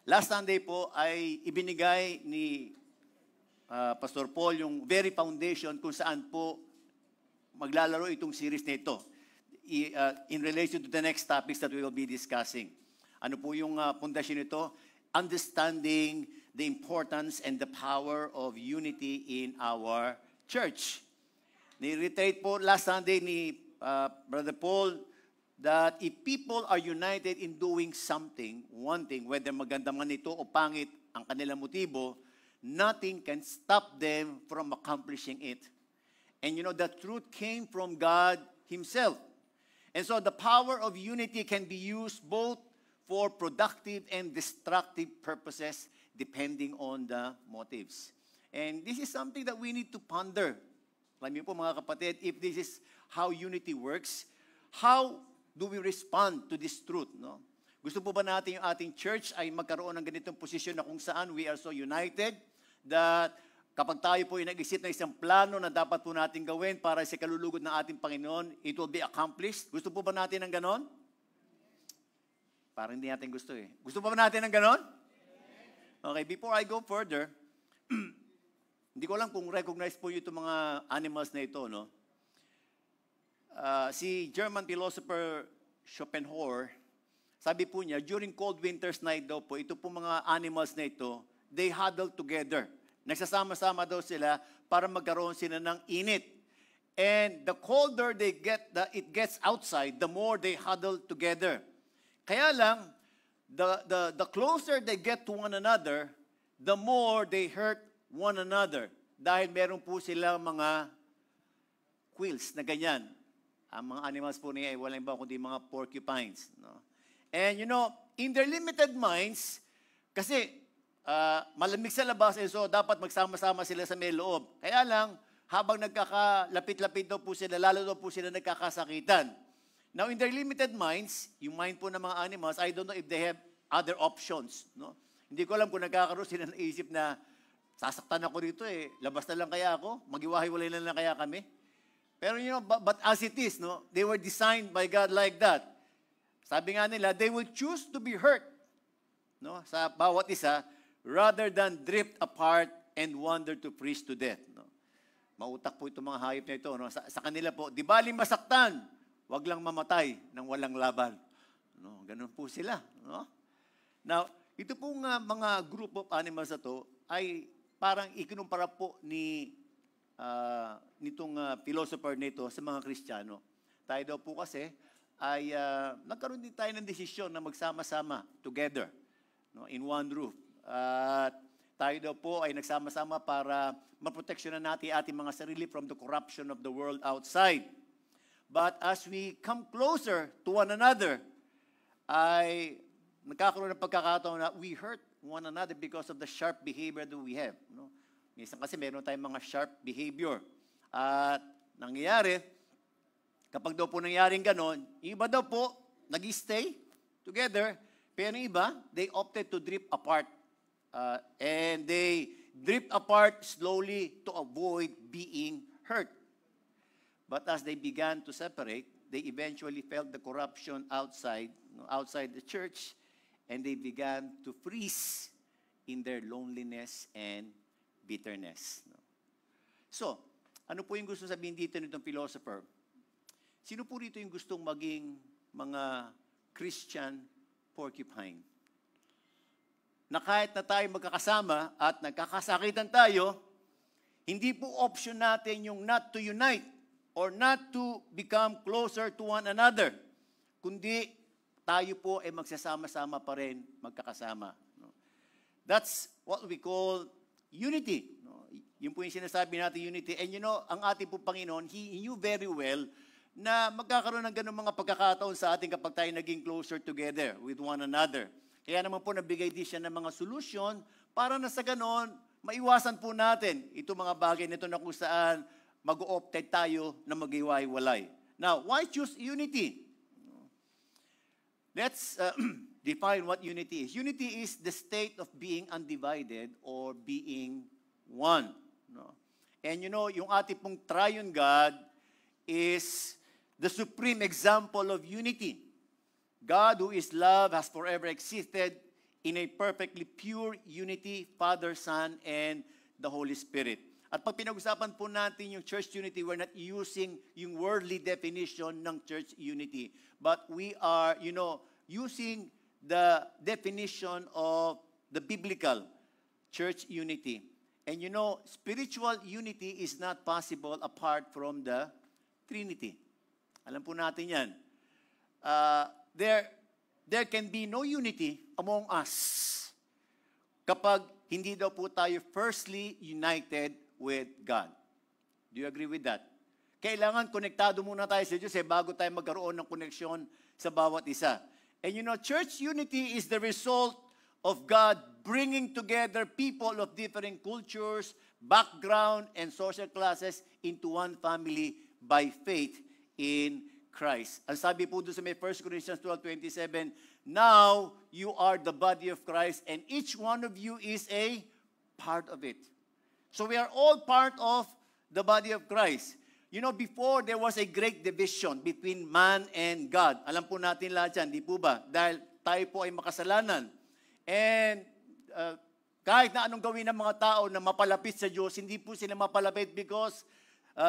Last Sunday po ay ibinigay ni Pastor Paul yung very foundation kung saan po maglalaro itong series na ito in relation to the next topics that we will be discussing. Ano po yung pundasyon nito? Understanding the importance and the power of unity in our church. Ni-reiterate po last Sunday ni Brother Paul that if people are united in doing something, one thing, whether maganda man ito o pangit ang kanilang motibo, nothing can stop them from accomplishing it. And you know, the truth came from God Himself. And so the power of unity can be used both for productive and destructive purposes depending on the motives. And this is something that we need to ponder. Alam niyo po mga kapatid, if this is how unity works, how do we respond to this truth? No? Gusto po ba natin yung ating church ay magkaroon ng ganitong posisyon na kung saan we are so united that kapag tayo po ay nag-isip ng isang plano na dapat po natin gawin para sa kalulugod ng ating Panginoon, it will be accomplished? Gusto po ba natin ng ganon? Parang hindi natin gusto eh. Gusto pa ba natin ng ganon? Okay, before I go further, hindi ko lang kung recognize po itong mga animals na ito, no? Si German philosopher Schopenhauer, sabi po niya, during cold winter's night daw po, ito po mga animals na ito, they huddle together. Nagsasama-sama daw sila para magkaroon sila ng init. And the colder it gets outside, the more they huddle together. Kaya lang, the closer they get to one another, the more they hurt one another. Dahil meron po silang mga quills na ganyan. Ang mga animals po niya ay walang iba kundi mga porcupines. No? And you know, in their limited minds, kasi malamig sa labas, so dapat magsama-sama sila sa may loob. Kaya lang, habang nagkakalapit-lapit daw po sila, lalo daw po sila nagkakasakitan. Now, in their limited minds, yung mind po ng mga animals, I don't know if they have other options. No? Hindi ko alam kung nagkakaroon sila ng isip na, sasaktan ako dito eh, labas na lang kaya ako, magiwahiwalay na lang kaya kami. Pero you know, but as it is, no, they were designed by God like that. Sabi nga nila, they will choose to be hurt, no, sa bawat isa, rather than drift apart and wander to freeze to death. No? Mautak po itong mga hayop na ito. No? Sa kanila po, di baling masaktan, wag lang mamatay ng walang laban. No? Ganun po sila. No? Now, ito pong mga group of animals na to ay parang ikinumpara po nitong philosopher nito sa mga Kristiyano. Tayo daw po kasi ay nagkaroon din tayo ng desisyon na magsama-sama together, no, in one roof. At tayo daw po ay nagsama-sama para maproteksyonan natin ating mga sarili from the corruption of the world outside. But as we come closer to one another, ay nagkakaroon ng pagkakataon na we hurt one another because of the sharp behavior that we have. No? Minsan kasi meron tayong mga sharp behavior. At nangyayari, kapag daw po nangyaring ganon, yung iba daw po nag-stay together, pero yung iba, they opted to drift apart. And they drift apart slowly to avoid being hurt. But as they began to separate, they eventually felt the corruption outside the church, and they began to freeze in their loneliness and bitterness. So, ano po yung gusto sabihin dito nitong philosopher? Sino po rito yung gustong maging mga Christian porcupine? Na kahit na tayo magkakasama at nagkakasakitan tayo, hindi po option natin yung not to unite or not to become closer to one another, kundi tayo po ay magsasama-sama pa rin magkakasama. No? That's what we call unity. No? Yun po yung sinasabi natin, unity. And you know, ang ating po Panginoon, He knew very well na magkakaroon ng ganung mga pagkakataon sa atin kapag tayo naging closer together with one another. Kaya naman po nabigay din siya ng mga solusyon para na sa ganon, maiwasan po natin itong mga bagay nito na kung saan mag-o-opted tayo na mag-iwalay. Now, why choose unity? Let's define what unity is. Unity is the state of being undivided or being one. No? And you know, yung ating pong triune God is the supreme example of unity. God, who is love, has forever existed in a perfectly pure unity, Father, Son, and the Holy Spirit. At pag pinag-usapan po natin yung church unity, we're not using yung worldly definition ng church unity. But we are, using the definition of the biblical church unity. And spiritual unity is not possible apart from the Trinity. Alam po natin yan. There can be no unity among us kapag hindi daw po tayo firstly united with God. Do you agree with that? Kailangan konektado muna tayo sa Diyos bago tayo magkaroon ng koneksyon sa bawat isa. And church unity is the result of God bringing together people of different cultures, background, and social classes into one family by faith in Christ. Ang sabi po doon sa may 1 Corinthians 12:27, now you are the body of Christ and each one of you is a part of it. So we are all part of the body of Christ. Before there was a great division between man and God. Alam po natin lahat yan, di po ba? Dahil tayo po ay makasalanan. And kahit na anong gawin ng mga tao na mapalapit sa Diyos, hindi po sila mapalapit because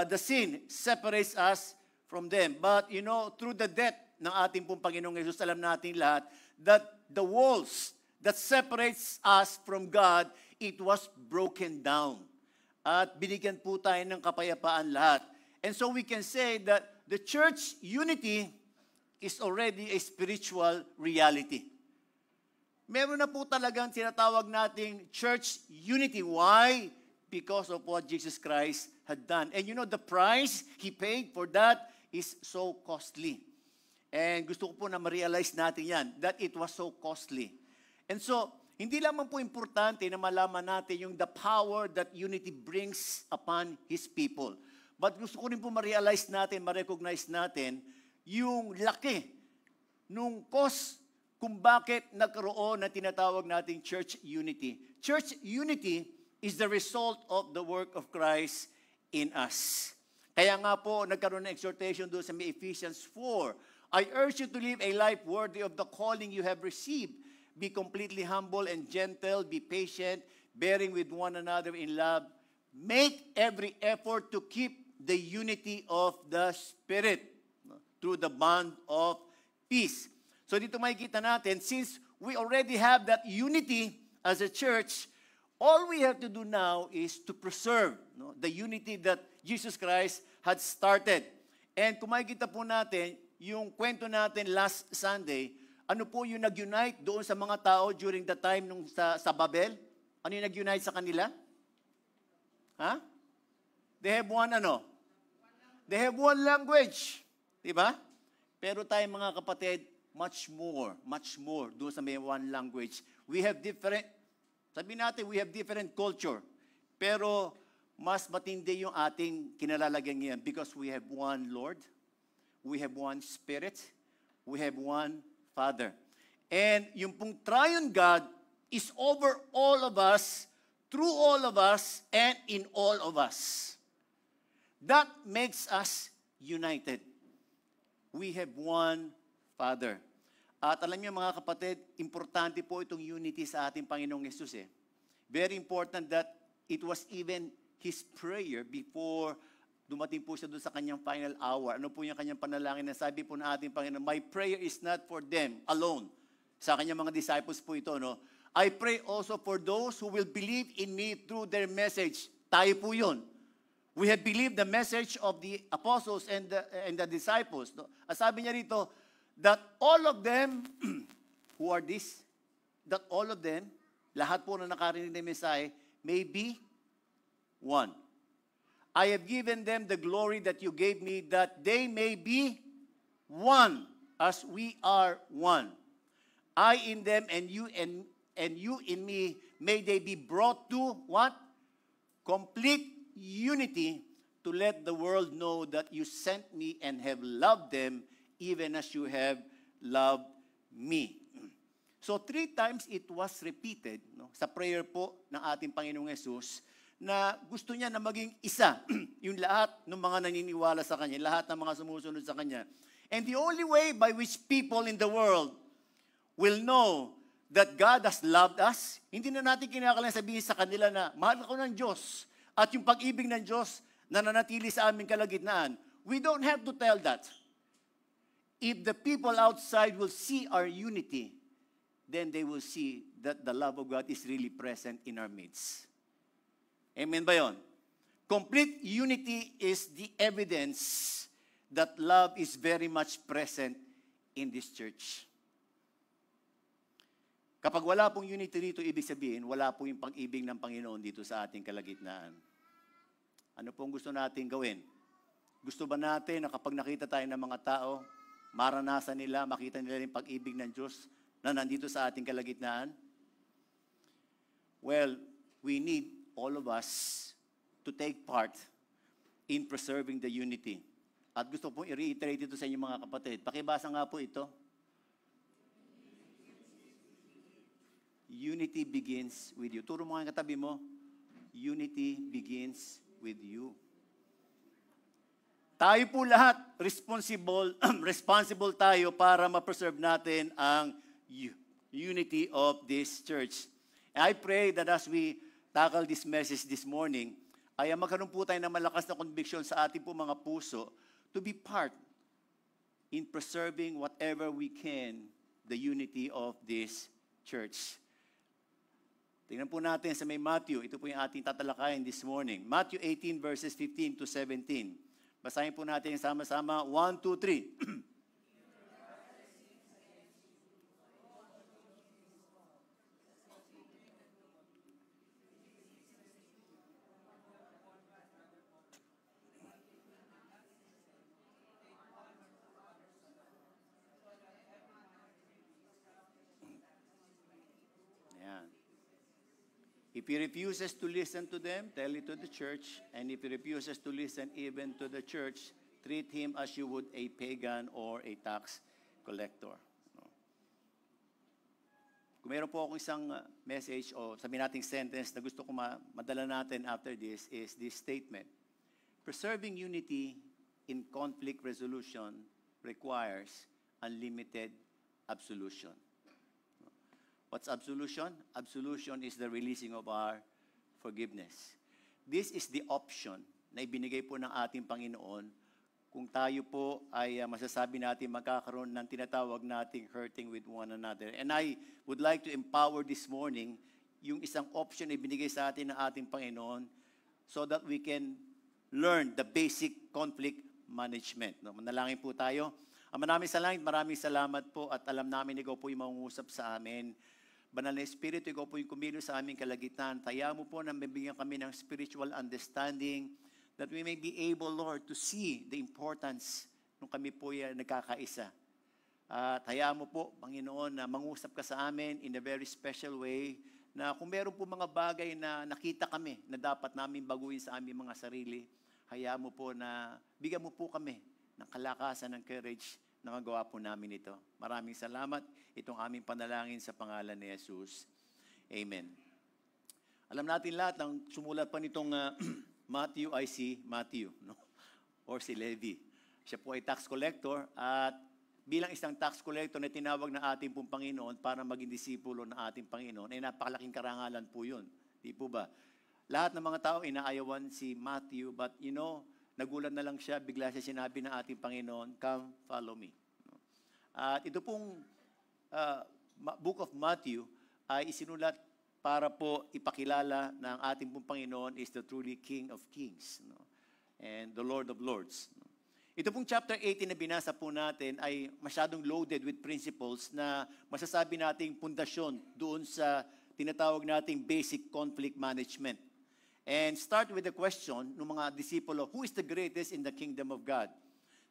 the sin separates us from them. But, through the death ng ating pong Panginoong Yesus, alam natin lahat that the walls that separates us from God, it was broken down. At binigyan po tayo ng kapayapaan lahat. And so we can say that the church unity is already a spiritual reality. Meron na po talagang tinatawag nating church unity. Why? Because of what Jesus Christ had done. And the price He paid for that is so costly. And gusto ko po na ma-realize natin yan, that it was so costly. And so, hindi lamang po importante na malaman natin yung the power that unity brings upon His people. But gusto ko rin po ma-realize natin, ma-recognize natin, yung laki nung cost kung bakit nagkaroon na tinatawag nating church unity. Church unity is the result of the work of Christ in us. Kaya nga po, nagkaroon ng exhortation doon sa may Ephesians 4. I urge you to live a life worthy of the calling you have received. Be completely humble and gentle. Be patient, bearing with one another in love. Make every effort to keep the unity of the Spirit through the bond of peace. So dito makikita natin, since we already have that unity as a church, all we have to do now is to preserve the unity that Jesus Christ had started. And kung makikita po natin, yung kwento natin last Sunday, ano po yung nag-unite doon sa mga tao during the time nung sa Babel? Ano yung nag-unite sa kanila? Ha? They have one They have one language. Diba? Pero tayo mga kapatid, much more doon sa may one language. We have different, sabi natin, we have different culture. Pero mas matindi yung ating kinalalagyan ngayon because we have one Lord, we have one Spirit, we have one Father. And yung pong triune God is over all of us, through all of us, and in all of us. That makes us united. We have one Father. At alam niyo mga kapatid, importante po itong unity sa ating Panginoong Yesus. Very important that it was even His prayer before dumating po siya doon sa kanyang final hour. Ano po yung kanyang panalangin na sabi po ng ating Panginoon, my prayer is not for them alone. Sa kanyang mga disciples po ito, I pray also for those who will believe in me through their message. Tayo po yun. We have believed the message of the apostles and the disciples. At sabi niya rito, that all of them, who are this? That all of them, lahat po na nakarinig ng mensahe, may be one. I have given them the glory that you gave me, that they may be one as we are one. I in them and you in me, may they be brought to what? Complete unity, to let the world know that you sent me and have loved them even as you have loved me. So 3 times it was repeated sa prayer po ng ating Panginoong Yesus na gusto niya na maging isa yung lahat ng mga naniniwala sa Kanya, lahat ng mga sumusunod sa Kanya. And the only way by which people in the world will know that God has loved us, hindi na natin kinakailangan sabihin sa kanila na, mahal ako ng Diyos, at yung pag-ibig ng Diyos na nanatili sa aming kalagitnaan. We don't have to tell that. If the people outside will see our unity, then they will see that the love of God is really present in our midst. Amen ba yun? Complete unity is the evidence that love is very much present in this church. Kapag wala pong unity dito, ibig sabihin, wala po yung pag-ibig ng Panginoon dito sa ating kalagitnaan. Ano pong gusto natin gawin? Gusto ba natin na kapag nakita tayo ng mga tao, maranasan nila, makita nila yung pag-ibig ng Diyos na nandito sa ating kalagitnaan? Well, we need all of us to take part in preserving the unity. At gusto pong i-reiterate ito sa inyong mga kapatid. Pakibasa nga po ito. Unity begins with you. Turo mo nga yung katabi mo. Unity begins with you. Tayo po lahat responsible tayo para ma-preserve natin ang unity of this church. And I pray that as we tackle this message this morning, ay magkaroon po tayo ng malakas na conviction sa ating po mga puso to be part in preserving whatever we can the unity of this church. Tingnan po natin sa may Matthew. Ito po yung ating tatalakayin this morning. Matthew 18 verses 15 to 17. Basahin po natin sama-sama. 1, 2, 3. If he refuses to listen to them, tell it to the church. And if he refuses to listen even to the church, treat him as you would a pagan or a tax collector. Kung meron po akong isang message o sabihin nating sentence na gusto ko madala natin after this is this statement. Preserving unity in conflict resolution requires unlimited absolution. What's absolution? Absolution is the releasing of our forgiveness. This is the option na ibinigay po ng ating Panginoon kung tayo po ay masasabi natin magkakaroon ng tinatawag nating hurting with one another. And I would like to empower this morning yung isang option na ibinigay sa atin ng ating Panginoon so that we can learn the basic conflict management. Manalangin po tayo. Maraming salamat po at alam namin ikaw po yung mangungusap sa amin. Banal na Espiritu, ikaw po yung kumilos sa aming kalagitnaan. Taya mo po na mabigyan kami ng spiritual understanding that we may be able, Lord, to see the importance nung kami po yan nagkakaisa. Taya mo po, Panginoon, na mangusap ka sa amin in a very special way na kung meron po mga bagay na nakita kami na dapat namin baguhin sa aming mga sarili, hayaan mo po na bigyan mo po kami ng kalakasan, ng courage na magawa po namin ito. Maraming salamat. Itong aming panalangin sa pangalan ni Jesus. Amen. Alam natin lahat, ang sumulat pa nitong Matthew ay si Matthew, no? Or si Levi. Siya po ay tax collector at bilang isang tax collector na tinawag na ating pong Panginoon para maging disipulo ng ating Panginoon, ay napakalaking karangalan po yun. Di po ba? Lahat ng mga tao inaayawan si Matthew, but nagulat na lang siya, bigla siya sinabi ng ating Panginoon, come, follow me. At ito pong Book of Matthew ay isinulat para po ipakilala na ang ating pong Panginoon is the truly King of Kings, and the Lord of Lords. Ito pong chapter 18 na binasa po natin ay masyadong loaded with principles na masasabi nating pundasyon doon sa tinatawag nating basic conflict management. And start with the question ng mga disipulo, who is the greatest in the kingdom of God?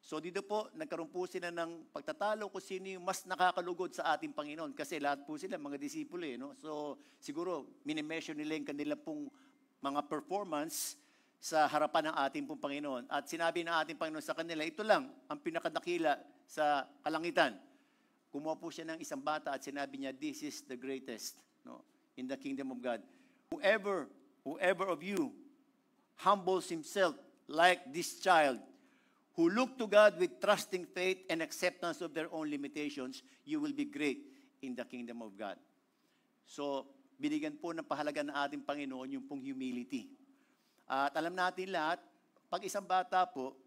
So dito po, nagkaroon po sila ng pagtatalo kung sino yung mas nakakalugod sa ating Panginoon. Kasi lahat po sila mga disipulo. So siguro, minimeasure nila yung kanila pong mga performance sa harapan ng ating pong Panginoon. At sinabi ng ating Panginoon sa kanila, ito lang ang pinakadakila sa kalangitan. Kumuha po siya ng isang bata at sinabi niya, this is the greatest in the kingdom of God. Whoever of you humbles himself like this child, who look to God with trusting faith and acceptance of their own limitations, you will be great in the kingdom of God. So, binigyan po ng pahalaga ng ating Panginoon yung pong humility. At alam natin lahat, pag isang bata po,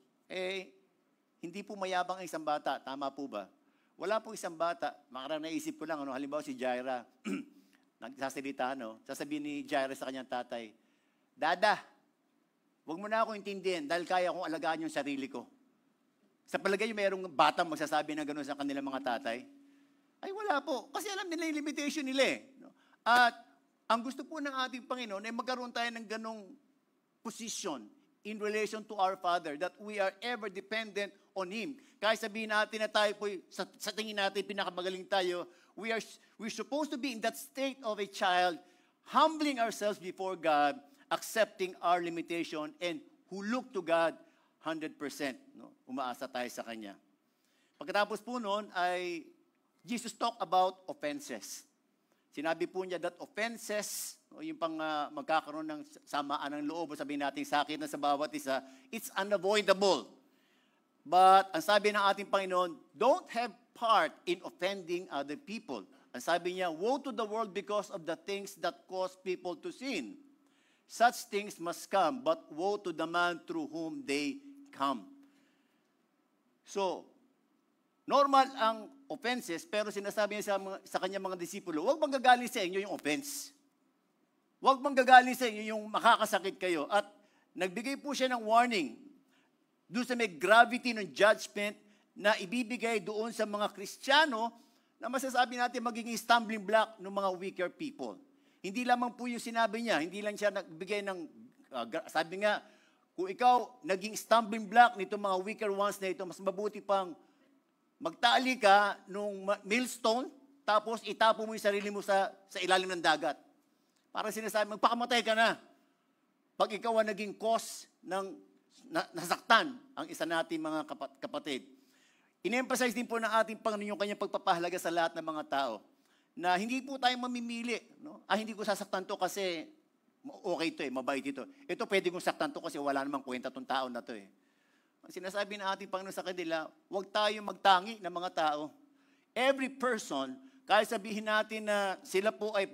hindi po mayabang ang isang bata. Tama po ba? Wala po isang bata. Makarang naisip ko lang, halimbawa si Jaira, nagsasalita, sasabihin ni Jaira sa kanyang tatay, Dada, huwag mo na ako intindihin dahil kaya kong alagaan yung sarili ko. Sa palagay yung mayroong batang magsasabi na gano'n sa kanilang mga tatay? Ay wala po. Kasi alam nila yung limitation nila . At ang gusto po ng ating Panginoon ay magkaroon tayo ng ganong position in relation to our Father, that we are ever dependent on Him. Kaya sabihin natin na tayo po, sa tingin natin, pinakamagaling tayo, we're supposed to be in that state of a child, humbling ourselves before God, accepting our limitation, and who look to God 100%. Umaasa tayo sa Kanya. Pagkatapos po noon ay Jesus talked about offenses. Sinabi po niya that offenses, yung pang magkakaroon ng samaan ng loob, sabihin natin sakit na sa bawat isa, it's unavoidable. But ang sabi ng ating Panginoon, don't have part in offending other people. Ang sabi niya, woe to the world because of the things that cause people to sin. Such things must come, but woe to the man through whom they come. So, normal ang offenses, pero sinasabi niya sa kanyang mga disipulo, huwag manggagaling sa inyo yung offense. Huwag manggagaling sa inyo yung makakasakit kayo. At nagbigay po siya ng warning doon sa may gravity ng judgment na ibibigay doon sa mga Kristiyano na masasabi natin magiging stumbling block ng mga weaker people. Hindi lamang po yung sinabi niya, hindi lang siya nagbigay ng, sabi nga, kung ikaw naging stumbling block nito mga weaker ones na ito, mas mabuti pang magtali ka nung millstone, tapos itapo mo yung sarili mo sa ilalim ng dagat. Parang sinasabi, magpakamatay ka na. Pag ikaw ang naging cause ng nasaktan ang isa nating mga kapatid. In-emphasize din po ng ating Panginoon yung kanyang pagpapahalaga sa lahat ng mga tao na hindi po tayo mamimili. Hindi ko sasaktan to kasi okay to mabait ito. Ito pwede kong saktan to kasi wala namang kwenta tong tao na to . Ang sinasabi ng ating Panginoon sa kanila, huwag tayo magtangi ng mga tao. Every person, kahit sabihin natin na sila po ay,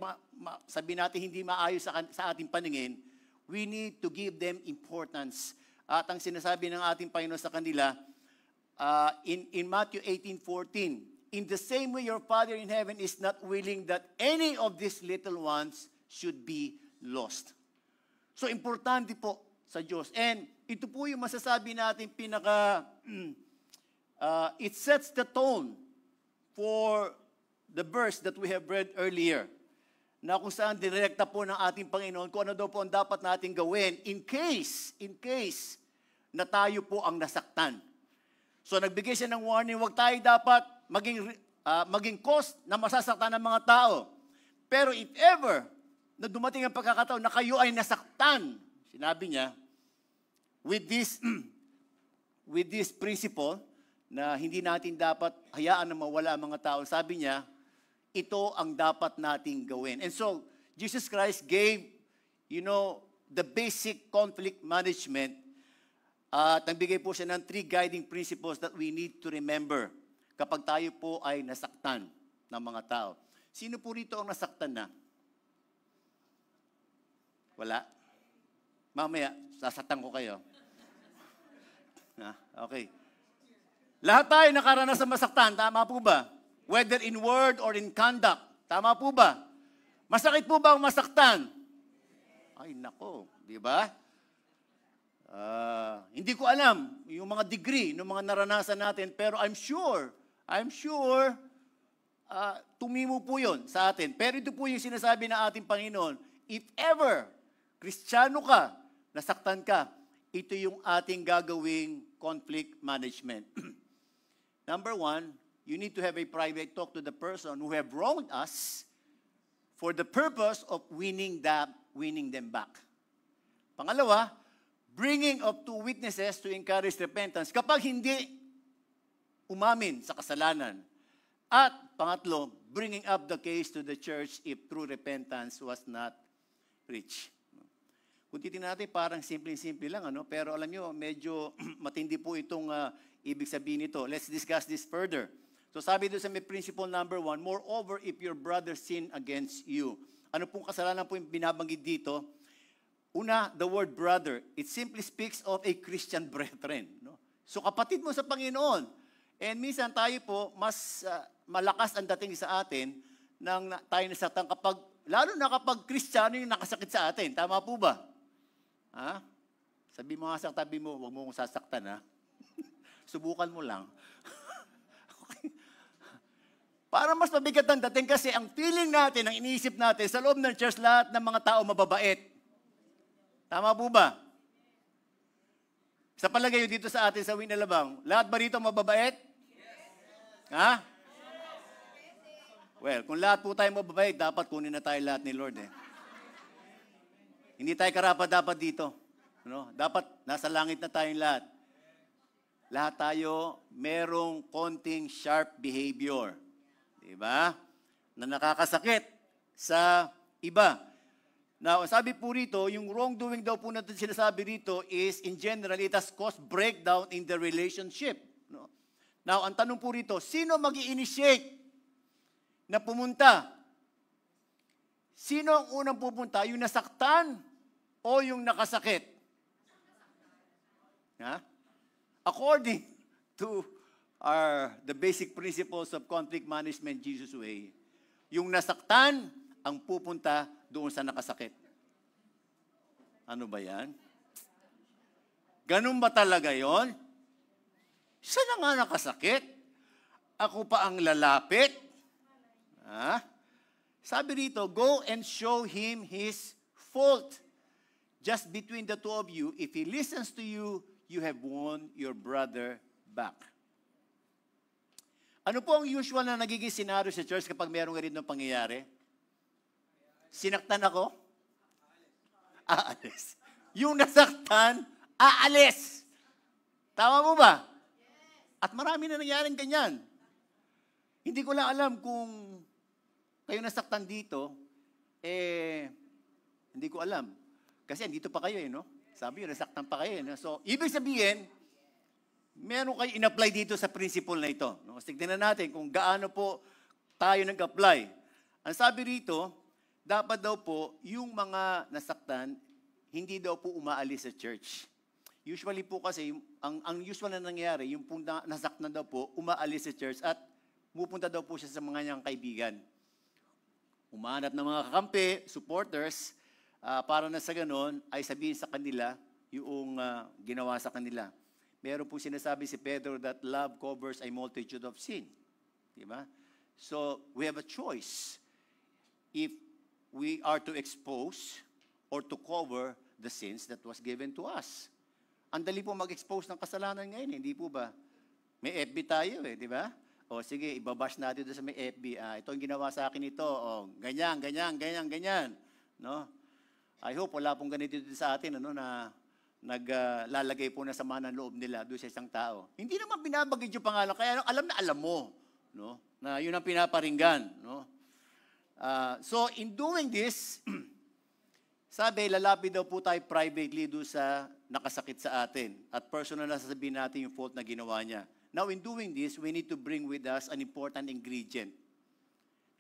sabihin natin hindi maayos sa ating paningin, we need to give them importance. At ang sinasabi ng ating Panginoon sa kanila, in Matthew 18:14, in the same way your Father in heaven is not willing that any of these little ones should be lost. So, importante po sa Diyos. And ito po yung masasabi natin it sets the tone for the verse that we have read earlier, na kung saan direkta po ng ating Panginoon kung ano daw po ang dapat natin gawin in case na tayo po ang nasaktan. So nagbigay siya ng warning, huwag tayo dapat maging cause na masasaktan ng mga tao. Pero if ever na dumating ang pagkakataon na kayo ay nasaktan, sinabi niya, with this principle na hindi natin dapat hayaan na mawala ang mga tao, sabi niya, ito ang dapat nating gawin. And so, Jesus Christ gave, the basic conflict management at nagbigay po siya ng 3 guiding principles that we need to remember kapag tayo po ay nasaktan ng mga tao. Sino po rito ang nasaktan na? Wala? Mamaya, sasaktan ko kayo. Okay. Lahat tayo nakaranas sa masaktan, tama po ba? Whether in word or in conduct, tama po ba? Masakit po ba ang masaktan? Ay, nako, di ba? Hindi ko alam yung mga degree ng mga naranasan natin, pero I'm sure, tumimo po yun sa atin. Pero ito po yung sinasabi ng ating Panginoon, if ever, Kristiyano ka, nasaktan ka, ito yung ating gagawing conflict management. Number 1, you need to have a private talk to the person who have wronged us for the purpose of winning them back. Pangalawa, bringing up 2 witnesses to encourage repentance kapag hindi umamin sa kasalanan. At pangatlo, bringing up the case to the church if true repentance was not preached. Kung titingnan natin, parang simple-simple lang, pero alam nyo, medyo matindi po itong ibig sabihin nito. Let's discuss this further. So sabi doon sa may principle number 1, moreover, if your brother sin against you. Ano pong kasalanan po yung binabanggit dito? Una, the word brother, it simply speaks of a Christian brethren. No? So kapatid mo sa Panginoon. And minsan tayo po, mas malakas ang dating sa atin nang tayo nasaktan kapag, lalo na kapag Kristiyano yung nakasakit sa atin. Tama po ba? Ha? Sabi mo nga sa tabi mo, huwag mo kong sasaktan, ha? Subukan mo lang. Okay. Para mas mabigat ang dating kasi ang feeling natin, ang iniisip natin, sa loob ng church, lahat ng mga tao mababait. Tama po ba? Sa palagay dito sa atin sa Winalabang, lahat ba rito mababait? Yes. Ha? Well, kung lahat po tayo mababait, dapat kunin na tayo lahat ni Lord. Hindi tayo karapat-dapat dito. No? Dapat nasa langit na tayong lahat. Lahat tayo merong konting sharp behavior. Diba? Na nakakasakit sa iba. Now, sabi po rito, yung wrongdoing daw po natin sinasabi rito is, in general, it has caused breakdown in the relationship. No? Now, ang tanong po rito, sino mag-i-initiate na pumunta? Sino ang unang pupunta? Yung nasaktan o yung nakasakit? Ha? According to the basic principles of conflict management Jesus way, yung nasaktan ang pupunta doon sa nakasakit. Ano ba yan? Ganun ba talaga yon? Siya na nga nakasakit. Ako pa ang lalapit. Ha? Sabi rito, go and show him his fault. Just between the two of you, if he listens to you, you have won your brother back. Ano po ang usual na nagiging senaryo sa church kapag mayroong ganitong pangyayari? Sinaktan ako? Aalis. Yung nasaktan, aalis. Tama mo ba? At marami na nangyaring ganyan. Hindi ko lang alam kung kayo nasaktan dito, hindi ko alam. Kasi andito pa kayo no? Sabi yun, nasaktan pa kayo. No? So, ibig sabihin, meron kayo in-apply dito sa principle na ito. No? Tignan natin kung gaano po tayo nag-apply. Ang sabi rito, dapat daw po, yung mga nasaktan, hindi daw po umaalis sa church. Usually po kasi, ang usual na nangyayari, yung nasaktan daw po, umaalis sa church at pupunta daw po siya sa mga niyang kaibigan. Umahanap ng mga kakampi, supporters, para na sa ganon, ay sabihin sa kanila yung ginawa sa kanila. Meron po sinasabi si Pedro that love covers a multitude of sin. Diba? So, we have a choice if we are to expose or to cover the sins that was given to us. Ang dali po mag-expose ng kasalanan ngayon, hindi po ba? May FB tayo di ba? O sige, ibabash natin doon sa may FB. Ito ang ginawa sa akin ito. O, ganyan, ganyan, ganyan, ganyan. No? I hope wala pong ganito dito sa atin na naglalagay po na sama ng loob nila doon sa isang tao. Hindi naman binabagay yung pangalan, kaya alam na alam mo, no? Na yun ang pinaparinggan. No? So, in doing this, sabi, lalapit daw po tayo privately doon sa nakasakit sa atin at personal na sasabihin natin yung fault na ginawa niya. Now, in doing this, we need to bring with us an important ingredient.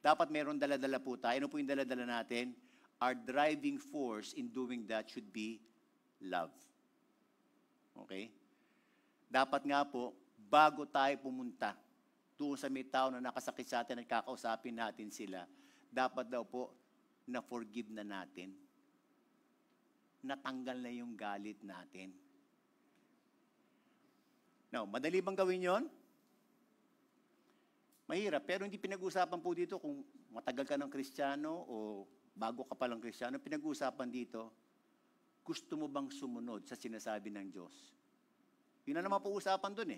Dapat meron dala-dala po tayo. Ano po yung dala-dala natin? Our driving force in doing that should be love. Okay? Dapat nga po, bago tayo pumunta doon sa may tao na nakasakit sa atin at kakausapin natin sila, dapat daw po na-forgive na natin. Natanggal na yung galit natin. Now, madali bang gawin yon? Mahirap, pero hindi pinag-usapan po dito kung matagal ka ng Kristiyano o bago ka palang Kristiyano. Pinag-usapan dito, gusto mo bang sumunod sa sinasabi ng Diyos? Yun na naman po usapan dun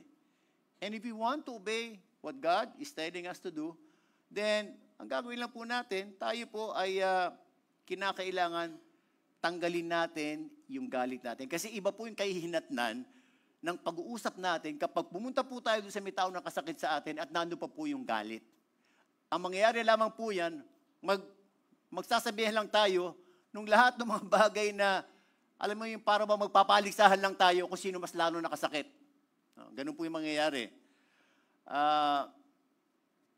And if we want to obey what God is telling us to do, then ang gagawin lang po natin, tayo po ay kinakailangan tanggalin natin yung galit natin. Kasi iba po yung kahihinatnan ng pag-uusap natin kapag pumunta po tayo doon sa may tao na kasakit sa atin at nando pa po yung galit. Ang mangyayari lamang po yan, magsasabihan lang tayo nung lahat ng mga bagay na, alam mo yung para ba magpapaligsahan lang tayo kung sino mas lalo nakasakit. Ganun po yung mangyayari.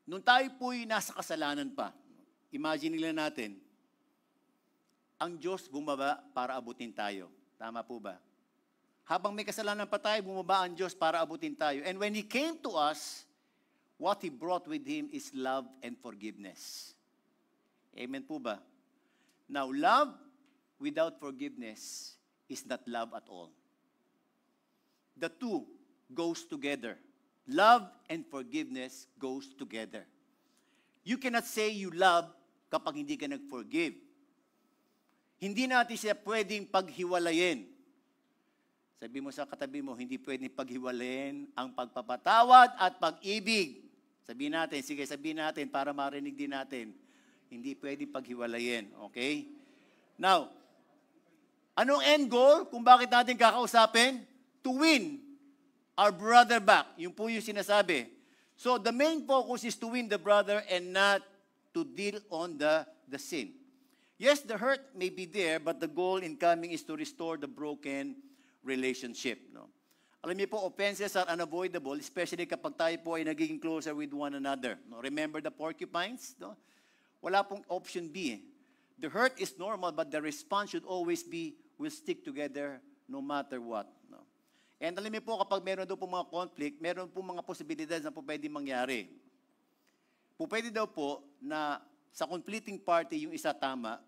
nung tayo po'y nasa kasalanan pa, imagine nila natin, ang Diyos bumaba para abutin tayo. Tama po ba? Habang may kasalanan pa tayo, bumaba ang Diyos para abutin tayo. And when He came to us, what He brought with Him is love and forgiveness. Amen po ba? Now, love without forgiveness is not love at all. The two goes together. Love and forgiveness goes together. You cannot say you love kapag hindi ka nag-forgive. Hindi natin siya pwedeng paghiwalayin. Sabi mo sa katabi mo, hindi pwedeng paghiwalayin ang pagpapatawad at pag-ibig. Sabihin natin para marinig din natin. Hindi pwedeng paghiwalayin. Okay? Now, anong end goal kung bakit natin kakausapin? To win our brother back. Yun po yung sinasabi. So, the main focus is to win the brother and not to deal on the sin. Yes, the hurt may be there, but the goal in coming is to restore the broken relationship. No? Alam niyo po, offenses are unavoidable, especially kapag tayo po ay nagiging closer with one another. No? Remember the porcupines? No? Wala pong option B. The hurt is normal, but the response should always be, we'll stick together no matter what. No? And alam niyo po, kapag meron daw po mga conflict, meron po mga posibilidades na po pwede mangyari. Pwede daw po na sa conflicting party, yung isa tama,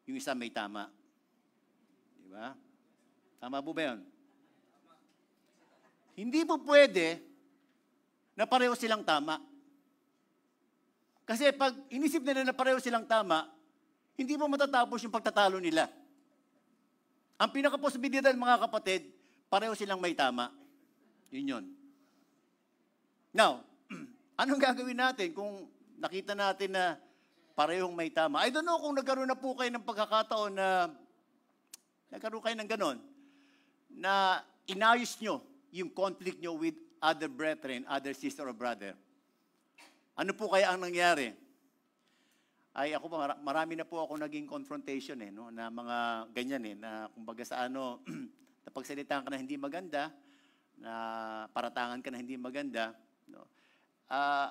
yung isa may tama. Di ba? Tama po ba yun? Hindi po pwede na pareho silang tama. Kasi pag inisip nila na pareho silang tama, hindi po matatapos yung pagtatalo nila. Ang pinaka-posibilidad, mga kapatid, pareho silang may tama. Yun yun. Now, anong gagawin natin kung nakita natin na parehong may tama? I don't know kung nagkaroon na po kayo ng pagkakataon na nagkaroon kayo ng ganon, na inayos nyo yung conflict nyo with other brethren, other sister or brother. Ano po kaya ang nangyari? Ay ako marami na po ako naging confrontation no, na mga ganyan na kumbaga sa napagsalitaan ka na hindi maganda, na paratangan ka na hindi maganda, no.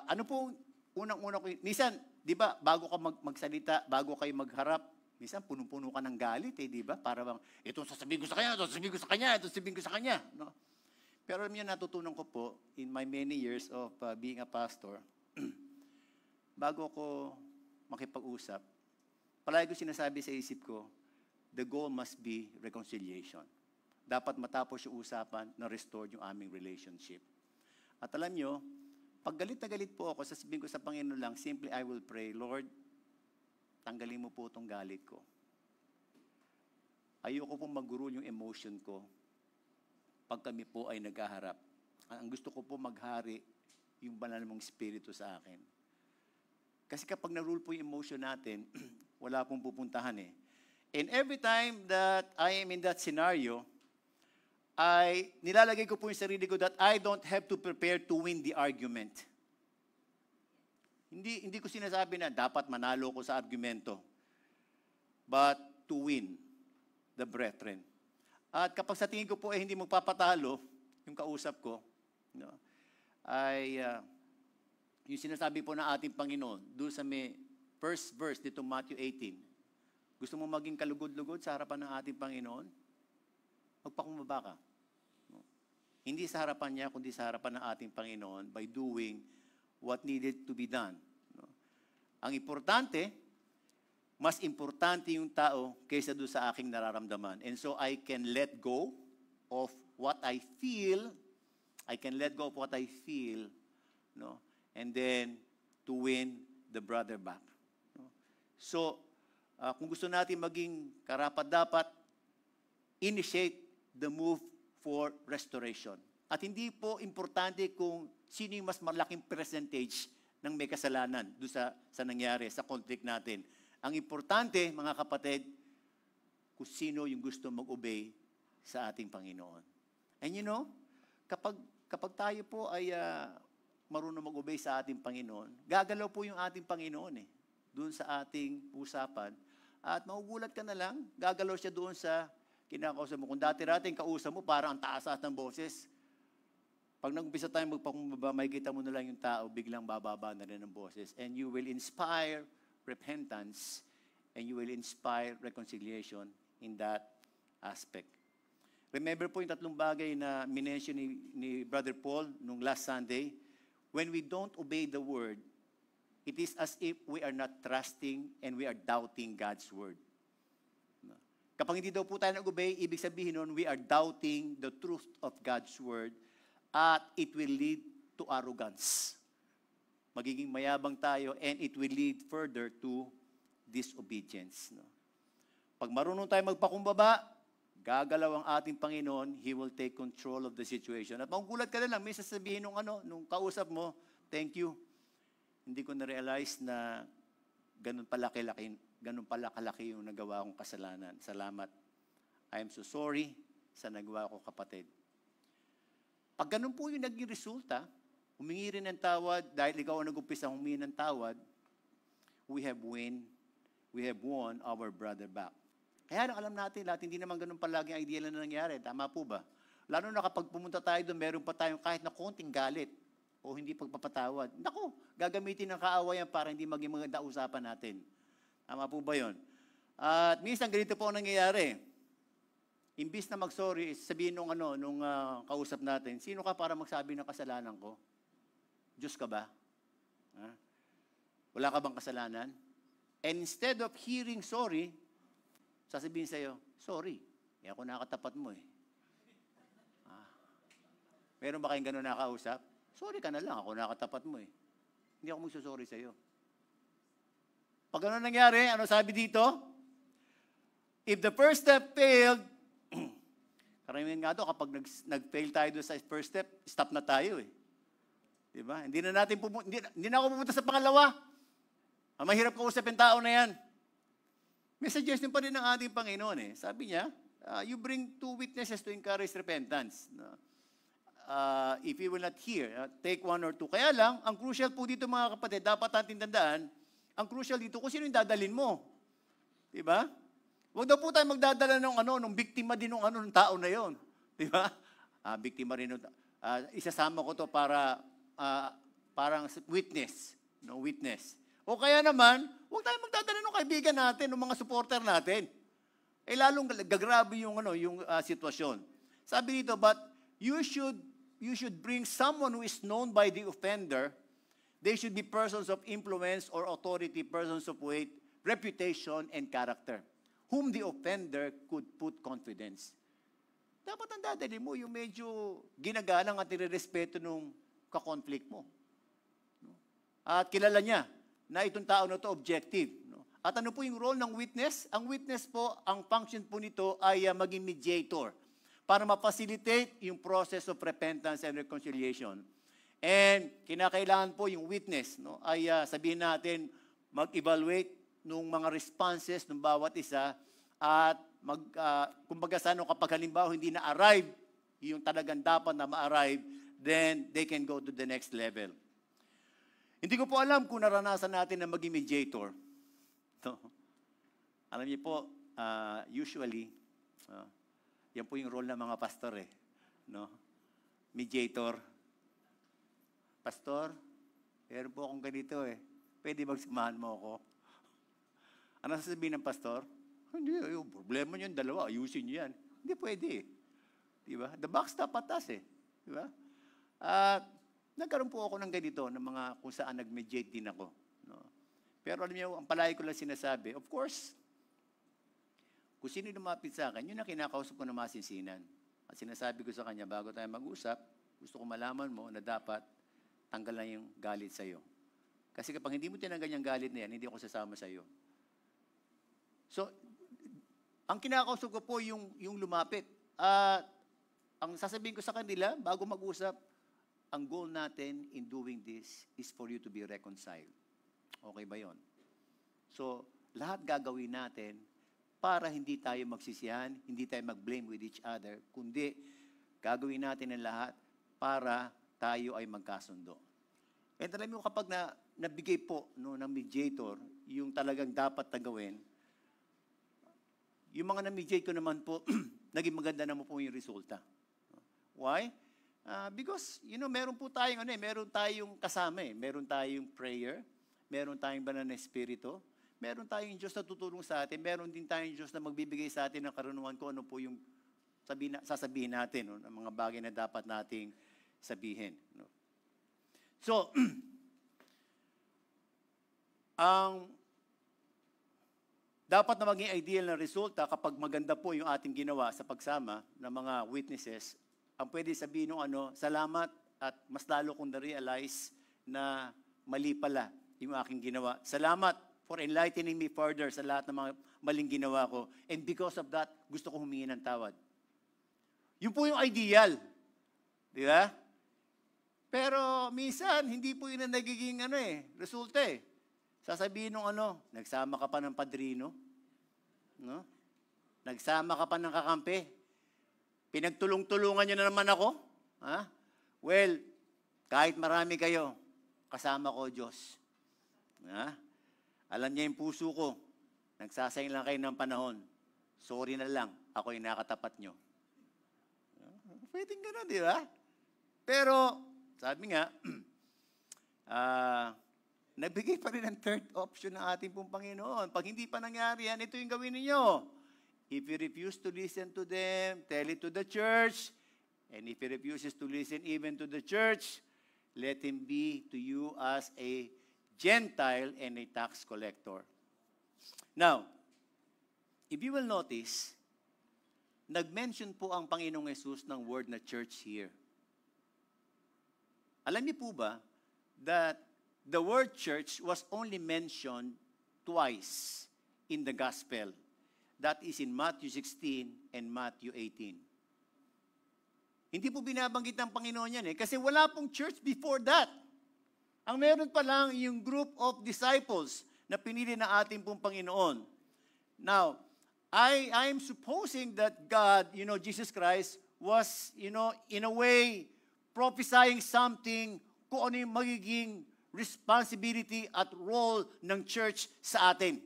Ano po unang-una ko, minsan, 'di ba, bago ka magsalita, bago kayo magharap, minsan punong-puno ka ng galit di ba? Para bang ito sasabihin ko sa kanya, ito sasabihin ko sa kanya, ito sasabihin ko sa kanya, no. Pero alam niyo, natutunan ko po in my many years of being a pastor, bago ko makipag-usap, palagi ko sinasabi sa isip ko, the goal must be reconciliation. Dapat matapos yung usapan na restore yung aming relationship. At alam nyo, pag galit na galit po ako, sasabihin ko sa Panginoon lang, simply I will pray, Lord, tanggalin mo po itong galit ko. Ayoko pong maguro yung emotion ko pag kami po ay naghaharap. Ang gusto ko po maghari yung banal mong spirito sa akin. Kasi kapag na-rule po yung emotion natin, wala pong pupuntahan And every time that I am in that scenario, ay nilalagay ko po yung sarili ko that I don't have to prepare to win the argument. Hindi ko sinasabi na dapat manalo ko sa argumento, but to win the brethren. At kapag sa tingin ko po hindi magpapatalo yung kausap ko, no, ay yung sinasabi po ng ating Panginoon doon sa may first verse dito Matthew 18. Gusto mo maging kalugod-lugod sa harapan ng ating Panginoon? Magpakumbaba ka. No? Hindi sa harapan niya, kundi sa harapan ng ating Panginoon by doing what needed to be done. No? Ang importante, mas importante yung tao kaysa doon sa aking nararamdaman. And so I can let go of what I feel. I can let go of what I feel, no? And then to win the brother back. No? So, kung gusto natin maging karapat-dapat, initiate the move for restoration. At hindi po importante kung sino yung mas malaking percentage ng may kasalanan doon sa nangyari, sa conflict natin. Ang importante, mga kapatid, kung sino yung gusto mag-obey sa ating Panginoon. And you know, kapag tayo po ay marunong mag-obey sa ating Panginoon, gagalaw po yung ating Panginoon doon sa ating usapan. At magugulat ka na lang, gagalaw siya doon sa kinakausap mo. Kung dati-dating kausap mo, parang ang taas ng boses. Pag nag-umpisa tayo magpakumbaba, makikita mo na lang yung tao, biglang bababa na rin ang boses. And you will inspire repentance and you will inspire reconciliation in that aspect. Remember po yung tatlong bagay na minention ni Brother Paul nung last Sunday. When we don't obey the word, it is as if we are not trusting and we are doubting God's word. Kapag hindi daw po tayo nag-obey, ibig sabihin nun, we are doubting the truth of God's word at it will lead to arrogance. Magiging mayabang tayo and it will lead further to disobedience. Pag marunong tayo magpakumbaba, gagalaw ang ating Panginoon, He will take control of the situation. At magugulat ka na lang, may sasabihin nung kausap mo, thank you. Hindi ko na-realize na ganun pala kalaki yung nagawa kong kasalanan. Salamat. I am so sorry sa nagawa ko, kapatid. Pag ganun po yung naging resulta, humingi rin ng tawad, dahil ikaw ang nag-umpisa humingi ng tawad, we have won our brother back. Kaya alam natin, lahat hindi naman ganun palagi ang ideal na nangyari. Tama po ba? Lalo na kapag pumunta tayo doon, meron pa tayong kahit na konting galit o hindi pagpapatawad. Naku, gagamitin ng kaawayan para hindi maging maganda usapan natin. Tama po ba yun? At minsan ganito po ang nangyayari. Imbis na mag-sorry, sabihin nung kausap natin, sino ka para magsabi ng kasalanan ko? Diyos ka ba? Ha? Wala ka bang kasalanan? And instead of hearing sorry, sasabihin sa'yo, sorry, ako nakatapat mo eh. Meron ba kayong gano'n nakausap? Sorry ka na lang, ako nakatapat mo eh. Hindi ako magsusorry sa'yo. Pag gano'n nangyari, ano sabi dito? If the first step failed, karamihan nga doon, kapag nag-fail tayo doon sa first step, stop na tayo eh. Diba? Hindi na ako pupunta sa pangalawa. Mahirap kausap yung tao na yan. May suggestion pa rin ng ating Panginoon eh. Sabi niya, you bring two witnesses to encourage repentance. If you will not hear, take one or two. Kaya lang, ang crucial po dito mga kapatid, dapat natin tandaan, ang crucial dito kung sino yung dadalhin mo. Diba? Huwag daw po tayo magdadala ng biktima din ng tao na yon. Di ba? Biktima rin. Isasama ko to para parang witness. No, witness. O kaya naman, huwag tayo magdadala ng kaibigan natin, ng mga supporter natin. Eh lalong gagrabe yung sitwasyon. Sabi dito, but you should bring someone who is known by the offender. They should be persons of influence or authority, persons of weight, reputation, and character, whom the offender could put confidence. Dapat ang dadali mo yung medyo ginagalang at nirerespeto nung kakonflict mo. At kilala niya na itong tao na to objective. At ano po yung role ng witness? Ang witness po, ang function po nito ay maging mediator para ma-facilitate yung process of repentance and reconciliation. And kinakailangan po yung witness ay sabihin natin, mag-evaluate nung mga responses ng bawat isa at kumbaga kapag halimbawa hindi na-arrive yung talagang dapat na ma-arrive, then they can go to the next level. Hindi ko po alam kung naranasan natin na maging mediator. Alam niyo po, usually, yan po yung role ng mga pastor eh. Mediator. Pastor, meron po akong ganito eh. Pwede magsamahan mo ako? Ano sasabihin ng pastor? Hindi, yung problema niyo yung dalawa, ayusin niyo yan. Hindi pwede eh. Diba? The buck stop patas eh. Diba? Nagkaroon po ako ng ganito, ng mga kung saan nag-mediate din ako. Pero alam niyo, ang palagi ko lang sinasabi, of course, kung sino lumapit sa akin, yun ang kinakausap ko na masinsinan. At sinasabi ko sa kanya, bago tayo mag-usap, gusto ko malaman mo na dapat tanggal na yung galit sa'yo. Kasi kapag hindi mo tinanggal yung galit na yan, hindi ako sasama sa'yo. So, ang kinakausap ko po yung lumapit. Ang sasabihin ko sa kanila, bago mag-usap, ang goal natin in doing this is for you to be reconciled. Okay ba yon? So, lahat gagawin natin para hindi tayo magsisihan, hindi tayo mag-blame with each other, kundi gagawin natin ang lahat para tayo ay magkasundo. And alam mo, kapag nabigay po ng mediator, yung talagang dapat na gawin, yung mga na-mediate ko naman po, naging maganda naman po yung resulta. Why? Because, meron po tayong, meron tayong kasama eh. Meron tayong prayer, meron tayong banal na espiritu, meron tayong Diyos na tutulong sa atin, meron din tayong Diyos na magbibigay sa atin ng karunungan kung ano po yung sasabihin natin, no, ng mga bagay na dapat nating sabihin. No? So, ang dapat na maging ideal na resulta kapag maganda po yung ating ginawa sa pagsama ng mga witnesses, ang pwede sabihin ng salamat at mas lalo kong na-realize na mali pala yung aking ginawa. Salamat for enlightening me further sa lahat ng mga maling ginawa ko. And because of that, gusto ko humingi ng tawad. Yun po yung ideal. Di ba? Pero minsan, hindi po yun ang nagiging resulta eh. Sasabihin nung nagsama ka pa ng padrino. No? Nagsama ka pa ng kakampi. Pinagtulong-tulungan nyo na naman ako. Ha? Well, kahit marami kayo, kasama ko Diyos. Ha? Alam niya yung puso ko. Nagsasayang lang kayo ng panahon. Sorry na lang, ako yung nakatapat nyo. Pwedeng gano'n, di ba? Pero, sabi nga, nagbigay pa rin ang third option ng ating pong Panginoon. Pag hindi pa nangyari yan, ito yung gawin ninyo. If you refuse to listen to them, tell it to the church. And if he refuses to listen even to the church, let him be to you as a Gentile and a tax collector. Now, if you will notice, nag-mention po ang Panginoong Yesus ng word na church here. Alam niyo po ba that the word church was only mentioned twice in the gospel? That is in Matthew 16 and Matthew 18. Hindi po binabanggit ng Panginoon yan kasi wala pong church before that. Ang meron pa lang yung group of disciples na pinili ng ating pong Panginoon. Now, I'm supposing that God, Jesus Christ, was, in a way, prophesying something kung ano yung magiging responsibility at role ng church sa atin.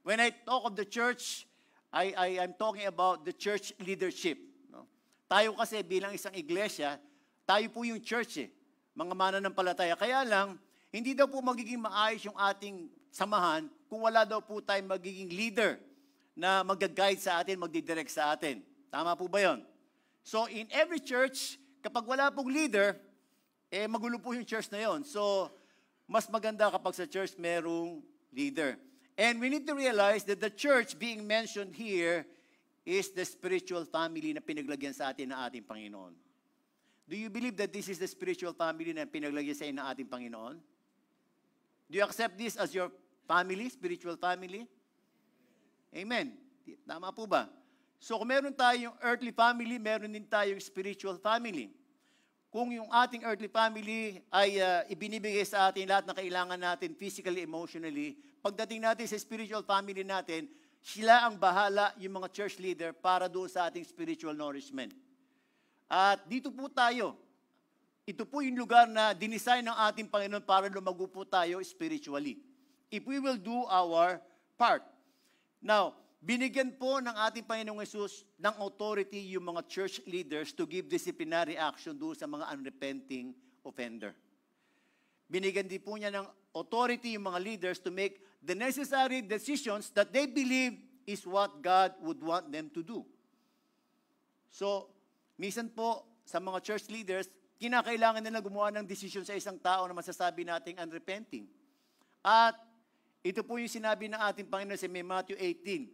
When I talk of the church, I'm talking about the church leadership. Tayo kasi bilang isang iglesia, tayo po yung church mga mananampalataya. Kaya lang, hindi daw po magiging maayos yung ating samahan kung wala daw po tayong magiging leader na mag-guide sa atin, magdidirect sa atin. Tama po ba yun? So, in every church, kapag wala pong leader, magulo po yung church na yon. So, mas maganda kapag sa church merong leader. And we need to realize that the church being mentioned here is the spiritual family na pinaglagyan sa atin ng ating Panginoon. Do you believe that this is the spiritual family na pinaglagyan sa atin ng ating Panginoon? Do you accept this as your family, spiritual family? Amen. Tama po ba? So kung meron tayong earthly family, meron din tayong spiritual family. Kung yung ating earthly family ay ibinibigay sa atin lahat na kailangan natin physically, emotionally, pagdating natin sa spiritual family natin, sila ang bahala, yung mga church leader, para doon sa ating spiritual nourishment. At dito po tayo. Ito po yung lugar na dinesign ng ating Panginoon para lumago po tayo spiritually. If we will do our part. Now, binigyan po ng ating Panginoong Yesus ng authority yung mga church leaders to give disciplinary action doon sa mga unrepenting offender. Binigyan din po niya ng authority yung mga leaders to make the necessary decisions that they believe is what God would want them to do. So, minsan po sa mga church leaders, kinakailangan nila gumawa ng desisyon sa isang tao na masasabi nating unrepenting. At ito po yung sinabi ng ating Panginoon sa Matthew 18.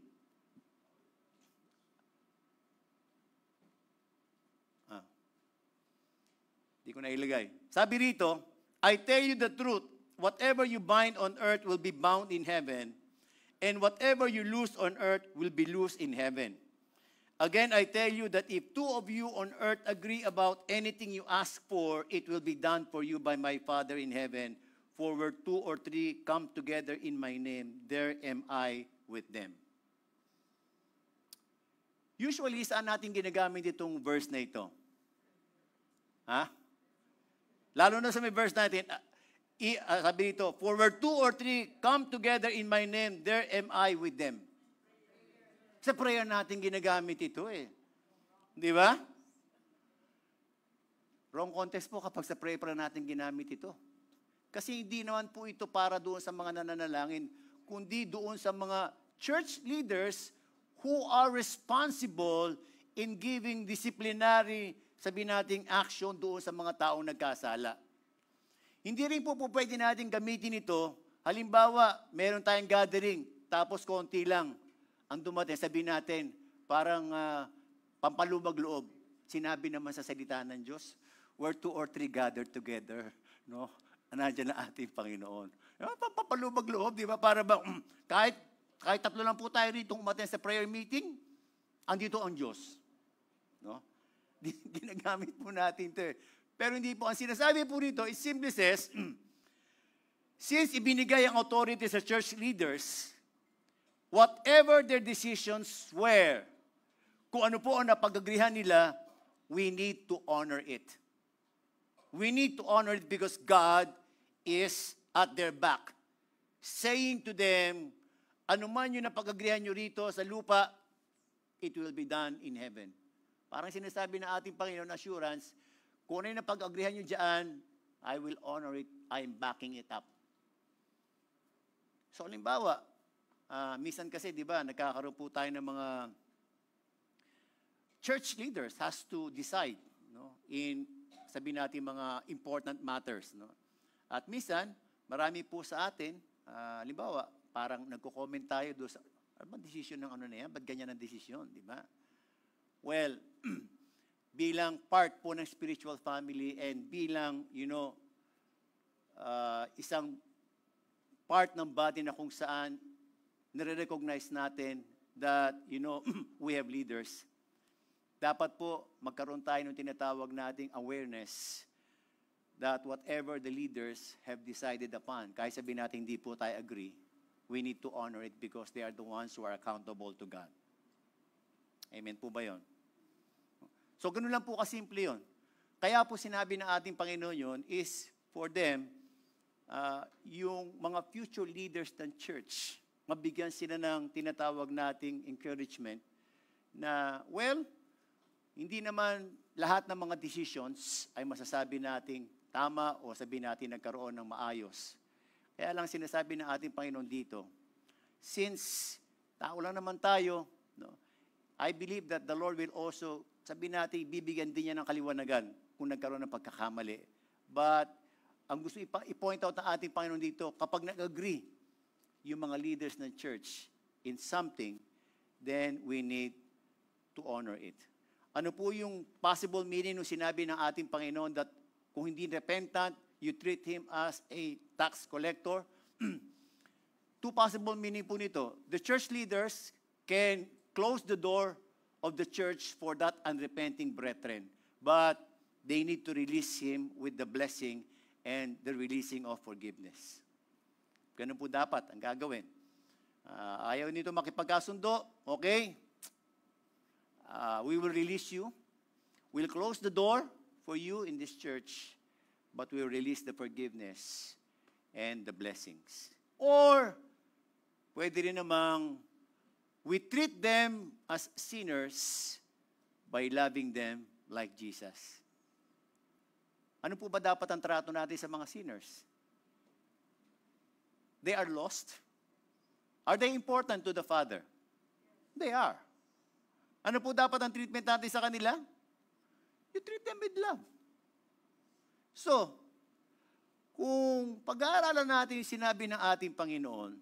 Di ko na ilagay. Sabi rito, I tell you the truth, whatever you bind on earth will be bound in heaven, and whatever you loose on earth will be loosed in heaven. Again, I tell you that if two of you on earth agree about anything you ask for, it will be done for you by my Father in heaven. For where two or three come together in my name, there am I with them. Usually, saan natin ginagamit itong verse na ito? Lalo na sa may verse natin, sabi dito, for where two or three come together in my name, there am I with them. Sa prayer natin ginagamit ito Di ba? Wrong context po kapag sa prayer pa natin ginamit ito. Kasi hindi naman po ito para doon sa mga nananalangin, kundi doon sa mga church leaders who are responsible in giving disciplinary, sabihin nating action doon sa mga taong nagkasala. Hindi rin po pwede natin gamitin ito. Halimbawa, meron tayong gathering, tapos konti lang ang dumating. Sabihin natin, parang pampalubag loob. Sinabi naman sa salita ng Diyos, where 2 or 3 gather together, no? Nandiyan na ating Panginoon. Pampalubag loob, di ba? Para ba, kahit 3 lang po tayo rito umaten sa prayer meeting, andito ang Diyos. No? Ginagamit po natin ito eh. Pero hindi po, ang sinasabi po rito, it simply says, since ibinigay ang authority sa church leaders, whatever their decisions were, kung ano po ang napag-agrihan nila, we need to honor it. We need to honor it because God is at their back, saying to them, ano man yung napag-agrihan nyo rito sa lupa, it will be done in heaven. Parang sinasabi na ating Panginoon assurance, kung ano yung napag-agrihan nyo dyan, I will honor it, I am backing it up. So, halimbawa, minsan kasi, di ba, nagkakaroon po tayo ng mga church leaders has to decide, no, in, sabihin natin, mga important matters, no. At minsan, marami po sa atin, halimbawa, parang nagko-comment tayo doon sa, ano ba desisyon ng ano na yan? Ba't ganyan ang desisyon, di ba? Well, bilang part po ng spiritual family and bilang, isang part ng body na kung saan nare-recognize natin that, we have leaders. Dapat po magkaroon tayo ng tinatawag nating awareness that whatever the leaders have decided upon, kahit sabihin natin hindi po tayo agree, we need to honor it because they are the ones who are accountable to God. Amen po ba yun? So, ganun lang po kasimple yun. Kaya po sinabi ng ating Panginoon yun is for them, yung mga future leaders ng church, mabigyan sila ng tinatawag nating encouragement na, well, hindi naman lahat ng mga decisions ay masasabi nating tama o sabihin natin nagkaroon ng maayos. Kaya lang sinasabi ng ating Panginoon dito, since tao lang naman tayo, no, I believe that the Lord will also, sabihin natin, bibigyan din niya ng kaliwanagan kung nagkaroon ng pagkakamali. But, ang gusto i-point out ng ating Panginoon dito, kapag nag-agree yung mga leaders ng church in something, then we need to honor it. Ano po yung possible meaning nung sinabi ng ating Panginoon that kung hindi repentant, you treat him as a tax collector? Two possible meaning po nito. The church leaders can close the door of the church for that unrepenting brethren, but they need to release him with the blessing and the releasing of forgiveness. Ganun po dapat ang gagawin. Ayaw nito makipagkasundo, okay? We will release you. We'll close the door for you in this church, but we'll release the forgiveness and the blessings. Or, pwede rin namang, we treat them as sinners by loving them like Jesus. Ano po ba dapat ang trato natin sa mga sinners? They are lost. Are they important to the Father? They are. Ano po dapat ang treatment natin sa kanila? You treat them with love. So, kung pag-aaralan natin yung sinabi ng ating Panginoon,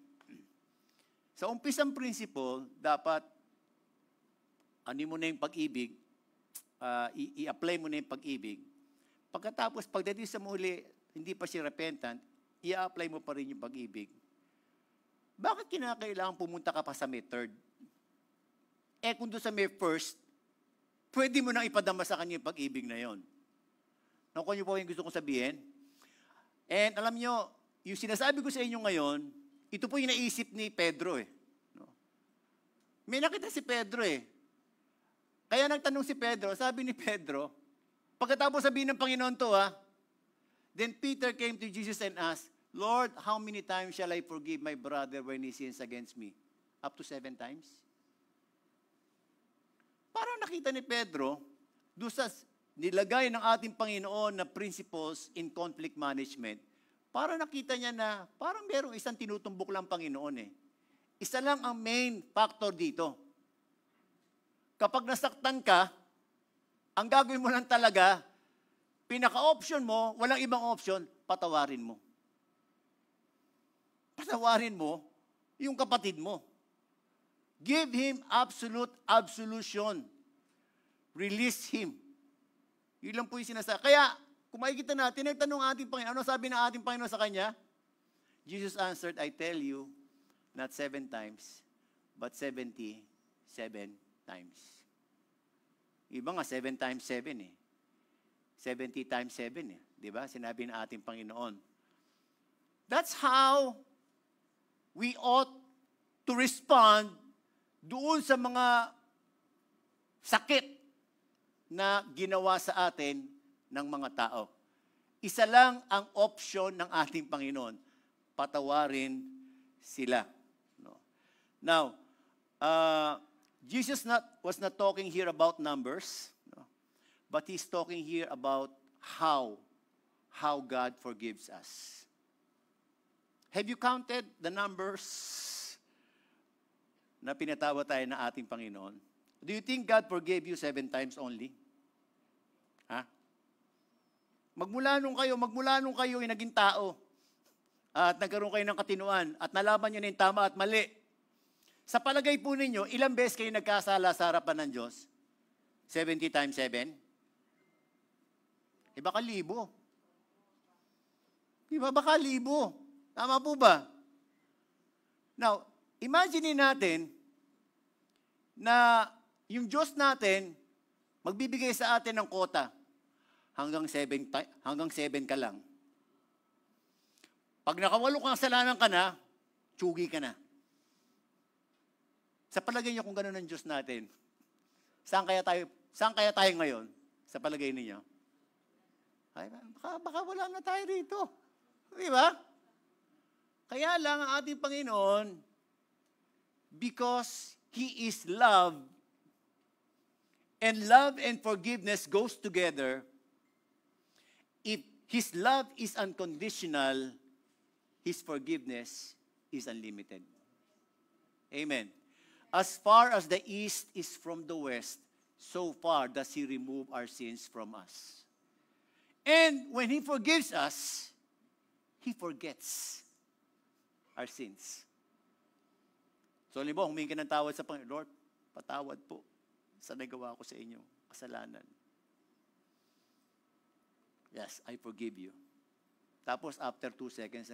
sa umpisang principle, dapat ano mo na yung pag-ibig, i-apply mo na yung pag-ibig. Pagkatapos, pagdating sa muli, hindi pa siya repentant, i-apply mo pa rin yung pag-ibig. Bakit kinakailangan pumunta ka pa sa may third? Kung doon sa may first, pwede mo nang ipadama sa kanya yung pag-ibig na yon. Nakuha niyo po yung gusto kong sabihin? And alam niyo, yung sinasabi ko sa inyo ngayon, ito po yung naisip ni Pedro eh. No? May nakita si Pedro eh. Kaya nagtanong si Pedro, sabi ni Pedro, pagkatapos sabihin ng Panginoon to then Peter came to Jesus and asked, Lord, how many times shall I forgive my brother when he sins against me? Up to 7 times? Parang nakita ni Pedro, doon sa nilagay ng ating Panginoon na principles in conflict management para nakita niya na parang merong isang tinutumbok lang Panginoon eh. Isa lang ang main factor dito. Kapag nasaktan ka, ang gagawin mo lang talaga, pinaka-option mo, walang ibang option, patawarin mo. Patawarin mo yung kapatid mo. Give him absolute absolution. Release him. Yun lang po yung sinasabi. Kaya, kung makikita natin, nagtanong ating Panginoon, ano sabi ng ating Panginoon sa kanya? Jesus answered, I tell you, not 7 times, but 77 times. Iba nga, 7 times 7 eh. 70 times 7 eh. Di ba? Sinabi ng ating Panginoon. That's how we ought to respond doon sa mga sakit na ginawa sa atin ng mga tao. Isa lang ang option ng ating Panginoon, patawarin sila. No. Now, Jesus was not talking here about numbers, no, but He's talking here about how God forgives us. Have you counted the numbers na pinatawa tayo ng ating Panginoon? Do you think God forgave you 7 times only? Ha? Magmula nung kayo ay naging tao at nagkaroon kayo ng katinuan at nalaman nyo na yung tama at mali. Sa palagay po ninyo, ilang beses kayo nagkasala sa harapan ng Diyos? 70 times 7? Baka 1,000. Baka 1,000. Tama po ba? Now, imagine natin na yung Diyos natin magbibigay sa atin ng kota hanggang 7 ka lang. Pag nakawalo kang kasalanan ka na, tsugi ka na. Sa palagay niyo kung gano'n ang Diyos natin, saan kaya tayo ngayon? Sa palagay niyo? Ay, baka wala na tayo rito. Di ba? Kaya lang ang ating Panginoon, because He is love, and love and forgiveness goes together. If His love is unconditional, His forgiveness is unlimited. Amen. As far as the east is from the west, so far does He remove our sins from us. And when He forgives us, He forgets our sins. So, halimbawa, humingi ka ng tawad sa Panginoon, Lord, patawad po sa nagawa ko sa inyo, kasalanan. Yes, I forgive you. Tapos, after 2 seconds,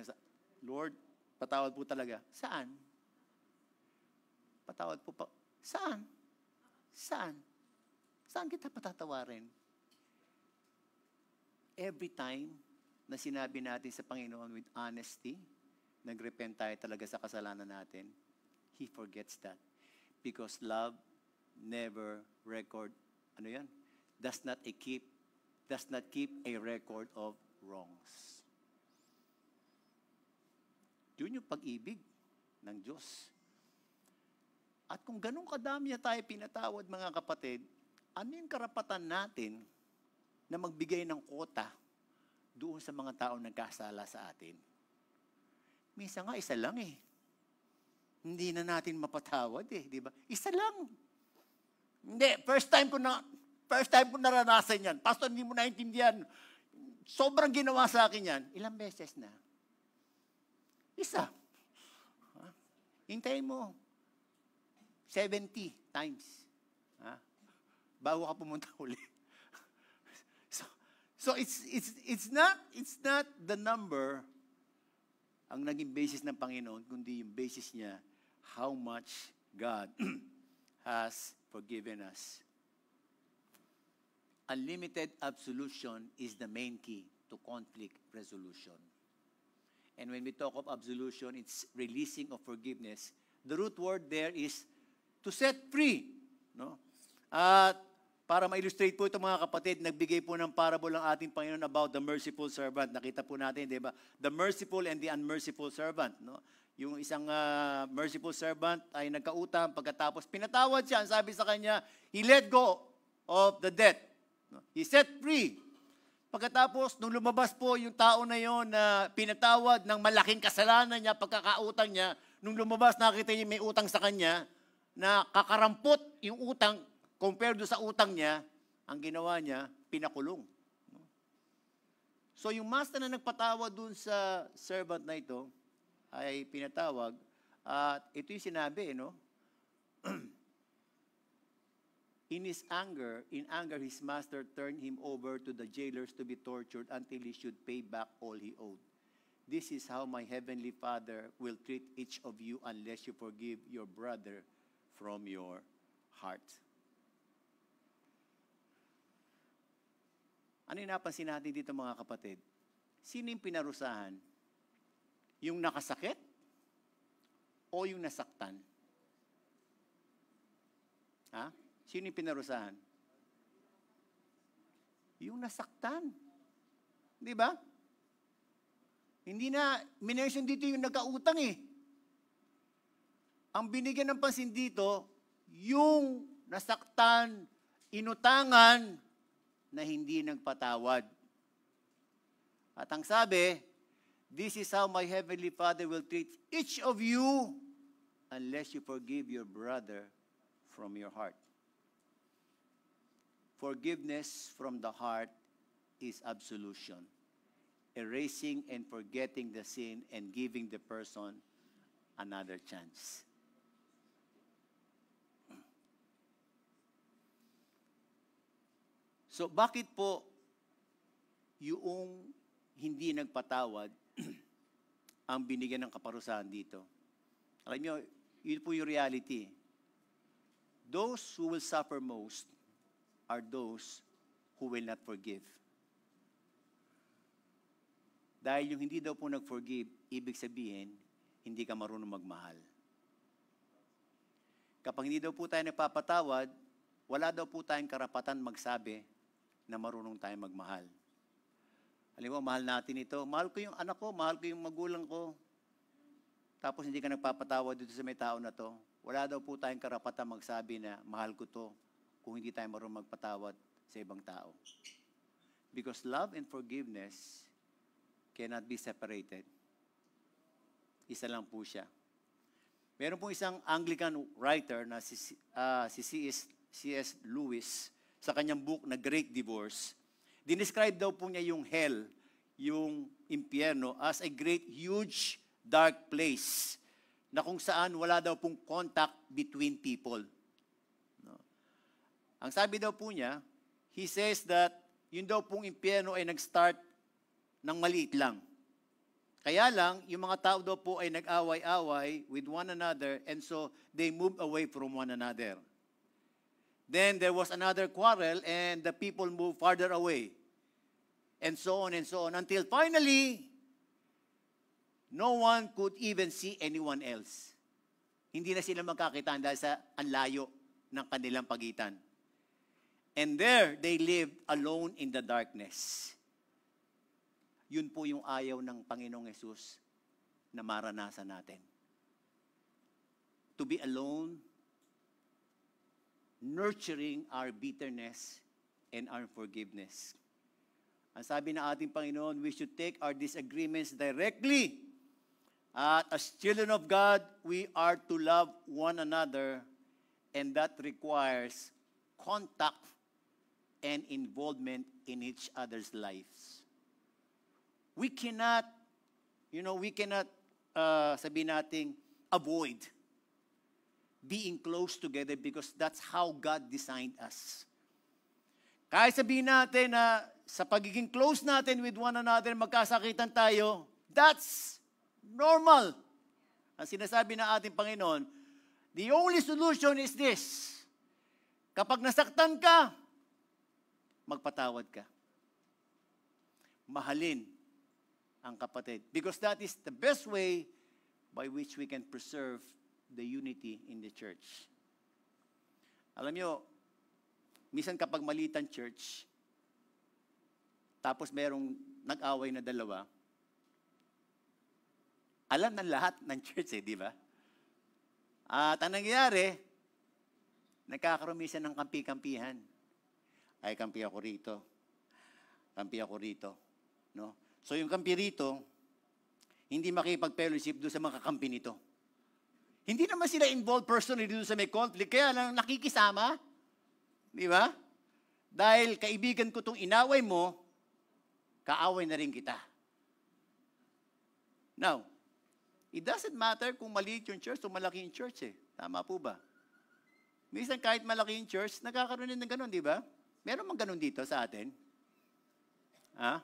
Lord, patawad po talaga. Saan? Patawad po pa. Saan? Saan? Saan kita patatawarin? Every time na sinabi natin sa Panginoon with honesty, nagrepent tayo talaga sa kasalanan natin, He forgets that. Because love never does not keep a record of wrongs. Yun yung pag-ibig ng Diyos. At kung ganun kadami na tayo pinatawad, mga kapatid, ano yung karapatan natin na magbigay ng kota doon sa mga taong nagkasala sa atin? Minsan nga, isa lang eh. Hindi na natin mapatawad eh, di ba? Isa lang. Hindi, first time ko naranasan yan. Pastor, hindi mo naintindihan. Sobrang ginawa sa akin yan. Ilang beses na? Isa. Hintayin mo. 70 times. Bago ka pumunta uli. So it's not the number ang naging basis ng Panginoon, kundi yung basis niya, how much God has forgiven us. Unlimited absolution is the main key to conflict resolution. And when we talk of absolution, it's releasing of forgiveness. The root word there is to set free. No? At para ma-illustrate po ito, mga kapatid, nagbigay po ng parable ang ating Panginoon about the merciful servant. Nakita po natin, di ba? The merciful and the unmerciful servant. No? Yung isang merciful servant ay nagkautang, pagkatapos pinatawad siya. Ang sabi sa kanya, he let go of the debt. No? He set free. Pagkatapos, nung lumabas po yung tao na yon na pinatawad ng malaking kasalanan niya, pagkakautang niya, nung lumabas, nakita niya may utang sa kanya, na kakarampot yung utang compared sa utang niya, ang ginawa niya, pinakulong. So yung master na nagpatawad dun sa servant na ito, ay pinatawag, at ito yung sinabi, no? In anger, his master turned him over to the jailers to be tortured until he should pay back all he owed. This is how my heavenly Father will treat each of you unless you forgive your brother from your heart. Ano yung napansin natin dito mga kapatid? Sino yung pinarusahan? Yung nakasakit o yung nasaktan? Ha? Sino yung pinarusahan? Yung nasaktan. Di ba? Hindi na, minention dito yung nagkautang eh. Ang binigyan ng pansin dito, yung nasaktan, inutangan, na hindi nagpatawad. At ang sabi, this is how my heavenly Father will treat each of you unless you forgive your brother from your heart. Forgiveness from the heart is absolution, erasing and forgetting the sin and giving the person another chance. So bakit po yung hindi nagpatawad ang binigyan ng kaparusahan dito? Alam niyo, yun po yung reality. Those who will suffer most are those who will not forgive. Dahil yung hindi daw po nag-forgive, ibig sabihin, hindi ka marunong magmahal. Kapag hindi daw po tayo nagpapatawad, wala daw po tayong karapatan magsabi na marunong tayong magmahal. Alam mo, mahal natin ito. Mahal ko yung anak ko, mahal ko yung magulang ko. Tapos hindi ka nagpapatawad dito sa may tao na to. Wala daw po tayong karapatan magsabi na mahal ko to kung hindi tayo marunong magpatawad sa ibang tao. Because love and forgiveness cannot be separated. Isa lang po siya. Meron po isang Anglican writer na si C.S. Lewis, sa kanyang book na Great Divorce, dinescribe daw po niya yung hell, yung impyerno, as a great, huge, dark place na kung saan wala daw pong contact between people. No? Ang sabi daw po niya, he says that yun daw pong impyerno ay nag-start ng maliit lang. Kaya lang, yung mga tao daw po ay nag-away-away with one another and so they move away from one another. Then there was another quarrel and the people moved farther away. And so on until finally, no one could even see anyone else. Hindi na sila magkakitaan dahil sa ang layo ng kanilang pagitan. And there they lived alone in the darkness. Yun po yung ayaw ng Panginoong Yesus na maranasan natin. To be alone, nurturing our bitterness and our forgiveness. Ang sabi ng ating Panginoon, we should take our disagreements directly. At as children of God, we are to love one another, and that requires contact and involvement in each other's lives. We cannot, sabihin natin, avoid being close together because that's how God designed us. Kahit sabihin natin na sa pagiging close natin with one another, magkasakitan tayo, that's normal. Ang sinasabi ng ating Panginoon, the only solution is this. Kapag nasaktan ka, magpatawad ka. Mahalin ang kapatid. Because that is the best way by which we can preserve the unity in the church. Alam nyo, minsan kapag maliit ang church, tapos merong nag-away na dalawa, alam ng lahat ng church di ba? At ang nangyayari, nagkakaroon minsan ng kampi-kampihan. ay kampi ako rito. Kampi ako rito. No? So yung kampi rito, hindi makipag-fellowship doon sa mga kakampi nito. Hindi naman sila involved personally doon sa may conflict, kaya lang nakikisama. Di ba? Dahil kaibigan ko itong inaway mo, kaaway na rin kita. Now, it doesn't matter kung maliit yung church o malaki yung church eh. Tama po ba? Minsan kahit malaki yung church, nagkakaroon din ng ganun, di ba? Meron mang ganun dito sa atin. Ha?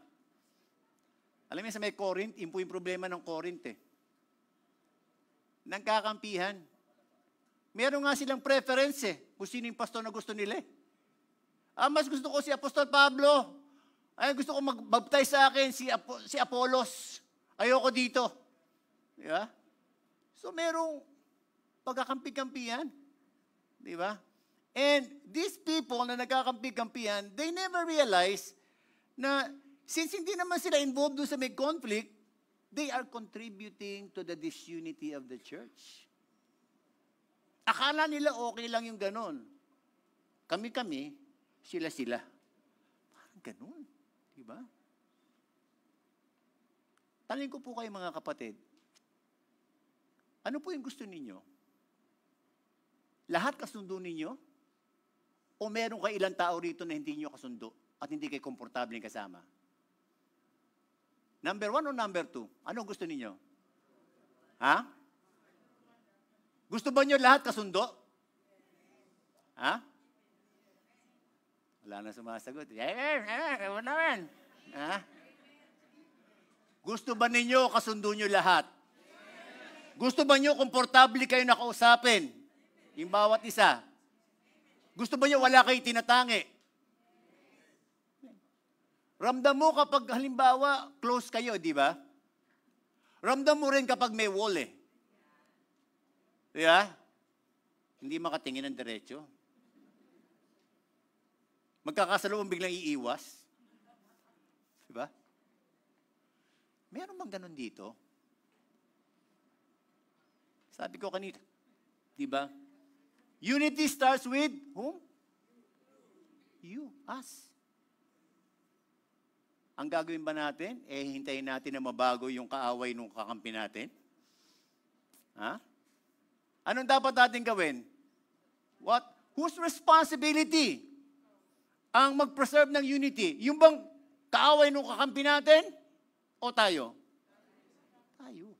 Alam mo sa may Corinth, yun po yung problema ng Corinth eh. Nagkakampihan. Meron nga silang preference eh, kung sino yung pastor na gusto nila eh. Mas gusto ko si Apostol Pablo. Ay, gusto ko mag-baptize sa akin si Apollos. Ayoko dito. Di ba? So, merong pagkakampi-kampihan. Di ba? And these people na nagkakampi-kampihan, they never realize na since hindi naman sila involved doon sa may conflict, they are contributing to the disunity of the church. Akala nila okay lang yung ganon. Kami-kami, sila-sila. Parang ganon. Diba? Tanungin ko po kayo mga kapatid, ano po yung gusto ninyo? Lahat kasundo ninyo? O meron kayo ilang tao rito na hindi nyo kasundo at hindi kayo komportable kasama? Number 1 o number 2? Ano gusto ninyo? Ha? Gusto ba nyo lahat kasundo? Ha? Wala na sumasagot. Naman. Ha? Gusto ba ninyo kasundo nyo lahat? Gusto ba nyo komportable kayo nakausapin? Yung bawat isa. Gusto ba nyo wala kayo tinatangi? Ramdam mo kapag halimbawa close kayo, di ba? Ramdam mo rin kapag may wall eh. Di ba? Hindi makatingin ng diretso. Magkakasalubong biglang iiwas. Di ba? Meron bang ganun dito? Sabi ko kanina, di ba? Unity starts with whom? You, us. Ang gagawin ba natin? Hintayin natin na mabago yung kaaway nung kakampi natin? Ha? Anong dapat natin gawin? What? Whose responsibility ang mag-preserve ng unity? Yung bang kaaway nung kakampi natin? O tayo? Tayo.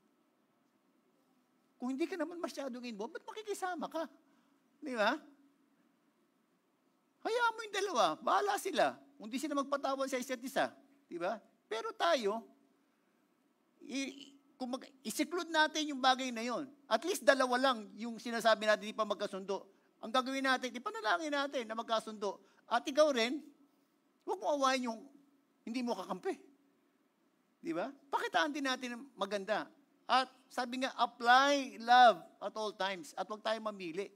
Kung hindi ka naman masyadong involved, ba't makikisama ka? Di ba? Hayaan mo yung dalawa. Bahala sila. Kung di sila magpatawan sa isa't isa. Di ba? Pero tayo, kung isiklude natin yung bagay na yon, at least dalawa lang yung sinasabi natin di pa magkasundo. Ang gagawin natin, ipanalangin natin na magkasundo. At ikaw rin, huwag mo awayin yung hindi mo kakampi. Di ba? Pakitaan din natin maganda. At sabi nga, apply love at all times. At huwag tayo mamili.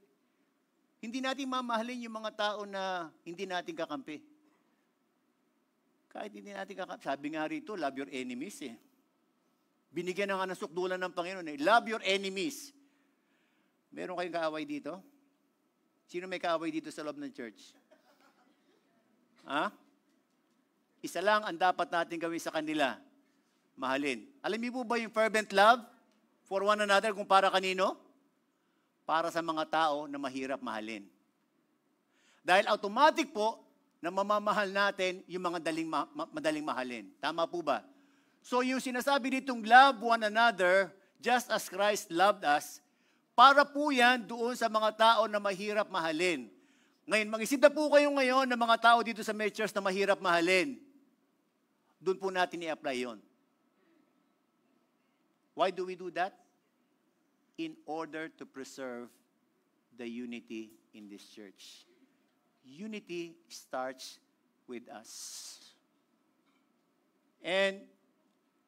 Hindi natin mamahalin yung mga tao na hindi natin kakampi. Kahit hindi natin kakampi. Sabi nga rito, love your enemies eh. Binigyan na nga ng sukdulan ng Panginoon eh. Love your enemies. Meron kayong kaaway dito? Sino may kaaway dito sa loob ng church? Ha? Isa lang ang dapat natin gawin sa kanila. Mahalin. Alam niyo po ba yung fervent love for one another kung para kanino? Para sa mga tao na mahirap mahalin. Dahil automatic po na mamamahal natin yung mga madaling mahalin. Tama po ba? So yung sinasabi nitong love one another just as Christ loved us, para po yan doon sa mga tao na mahirap mahalin. Ngayon, mag-isip na po kayo ngayon ng mga tao dito sa may church na mahirap mahalin. Doon po natin i-apply yon. Why do we do that? In order to preserve the unity in this church. Unity starts with us. And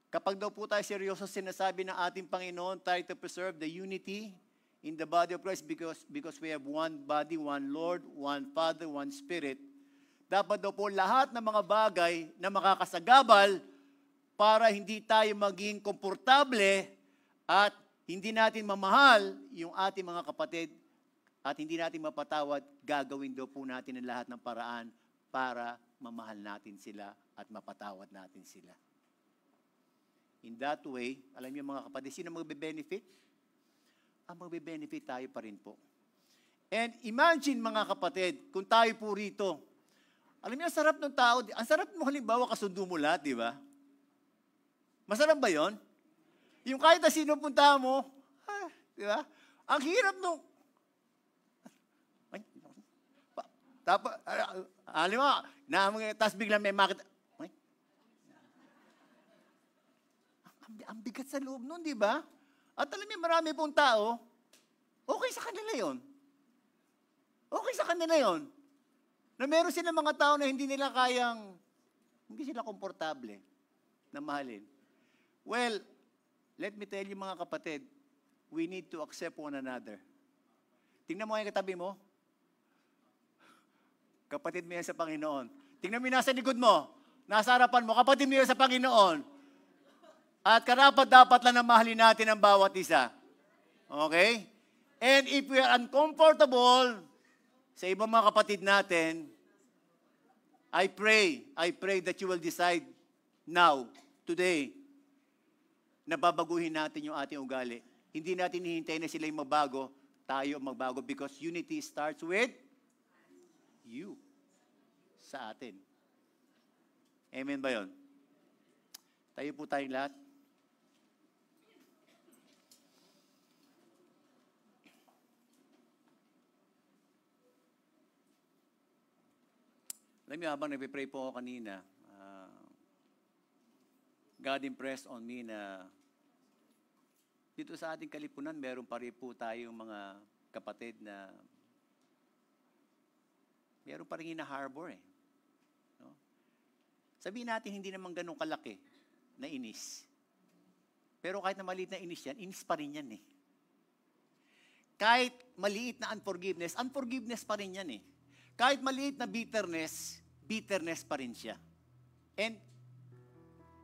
kapag daw po tayo seryoso sinasabi ng ating Panginoon, try to preserve the unity in the body of Christ because we have one body, one Lord, one Father, one Spirit. Dapat daw po lahat ng mga bagay na makakasagabal para hindi tayo maging komportable at hindi natin mamahal yung ating mga kapatid at hindi natin mapatawad, gagawin daw po natin ang lahat ng paraan para mamahal natin sila at mapatawad natin sila. In that way, alam niyo mga kapatid, sino magbe-benefit? Ang magbe-benefit tayo pa rin po. And imagine mga kapatid, kung tayo po rito, alam niyo, ang sarap ng tao, ang sarap mo halimbawa kasundo mo lahat, di ba? Masarap ba yon? Yung kahit na sino punta mo, di ba? Ang hirap nung, tapos, alam mo, tapos biglang may makita, ang bigat sa loob nun, di ba? At alam niyo, marami pong tao, okay sa kanila yon. Okay sa kanila yon. Na meron silang mga tao na hindi nila kayang, hindi sila komportable na mahalin. Well, let me tell you mga kapatid, we need to accept one another. Tingnan mo yung katabi mo. Kapatid mo yan sa Panginoon. Tingnan mo yung nasa likod mo. Nasa harapan mo. Kapatid mo yan sa Panginoon. At karapat-dapat lang na mahalin natin ang bawat isa. Okay? And if we are uncomfortable sa ibang mga kapatid natin, I pray that you will decide now, today, na babaguhin natin yung ating ugali. Hindi natin hihintay na sila yung mabago, tayo magbago because unity starts with you sa atin. Amen ba yun? Tayo po tayong lahat. Alam niyo, habang nagpe-pray po ako kanina, God impressed on me na dito sa ating Kalipunan, meron pa rin po tayong mga kapatid na meron pa rin hina-harbor eh. No? Sabihin natin, hindi naman ganun kalaki na inis. Pero kahit na maliit na inis yan, inis pa rin yan eh. Kahit maliit na unforgiveness, unforgiveness pa rin yan eh. Kahit maliit na bitterness, bitterness pa rin siya. And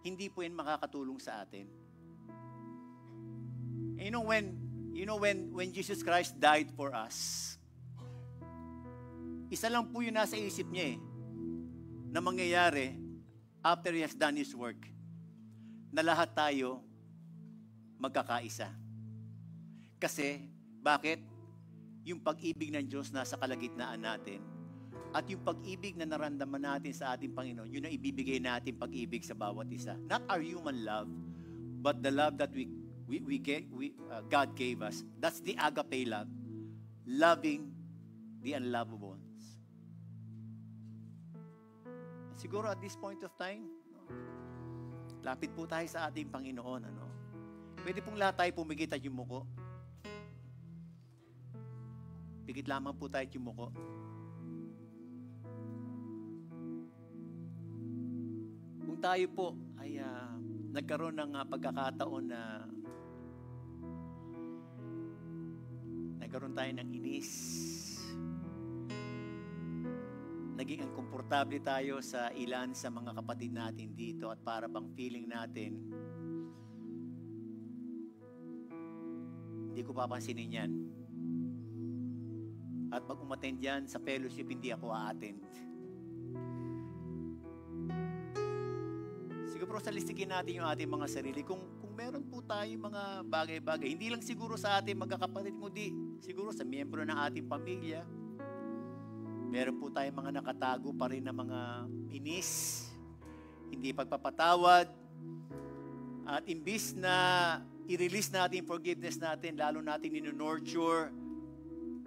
hindi po yan makakatulong sa atin. You know when Jesus Christ died for us, isa lang po yung nasa isip niya eh, na mangyayari after He has done His work, na lahat tayo magkakaisa. Kasi, bakit? Yung pag-ibig ng Diyos nasa kalagitnaan natin, at yung pag-ibig na naramdaman natin sa ating Panginoon, yun ang ibibigay natin pag-ibig sa bawat isa. Not our human love, but the love that God gave us. That's the agape love. Loving the unlovables. Siguro at this point of time, lapit po tayo sa ating Panginoon. Pwede pong lahat tayo pumigit at yumuko. Pigit lamang po tayo at yumuko. Kung tayo po ay nagkaroon ng pagkakataon na nagkaroon tayo ng inis, naging komportable tayo sa ilan sa mga kapatid natin dito at para bang feeling natin, hindi ko papansinin yan. At pag umattend yan sa fellowship, hindi ako a-attend. Siguro salistikin natin yung ating mga sarili. Kung meron po tayong mga bagay-bagay, hindi lang siguro sa ating magkakapatid, kundi siguro sa miyembro ng ating pamilya, meron po tayong mga nakatago pa rin na mga inis, hindi pagpapatawad, at imbis na i-release natin yung forgiveness natin, lalo natin nurture.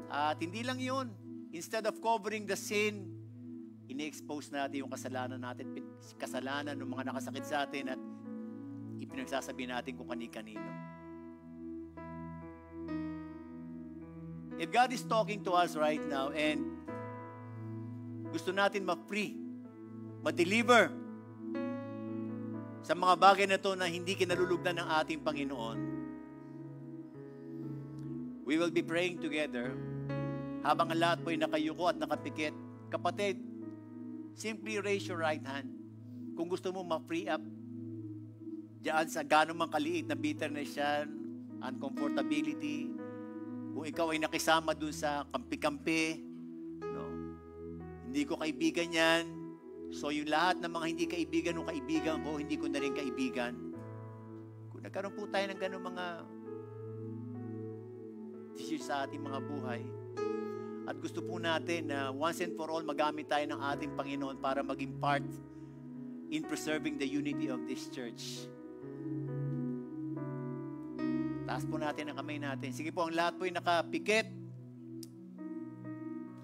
At hindi lang yun, instead of covering the sin, ini-expose natin yung kasalanan natin, kasalanan ng mga nakasakit sa atin at ipinagsasabi natin kung kani-kanino. If God is talking to us right now and gusto natin ma-free, ma-deliver sa mga bagay na to na hindi kinalulugdan ng ating Panginoon, we will be praying together habang ang lahat po ay nakayuko at nakapikit. Kapatid, simply raise your right hand. Kung gusto mo ma-free up diyan sa gano'ng mang kaliit na bitterness yan, uncomfortability, kung ikaw ay nakisama dun sa kampi-kampi, no? Hindi ko kaibigan yan. So yung lahat ng mga hindi kaibigan o kaibigan ko, hindi ko na rin kaibigan. Kung nagkaroon po tayo ng ganun mga issues sa ating mga buhay, at gusto po natin na once and for all magamit tayo ng ating Panginoon para maging part in preserving the unity of this church. Taas po natin ang kamay natin. Sige po, ang lahat po yung nakapikit.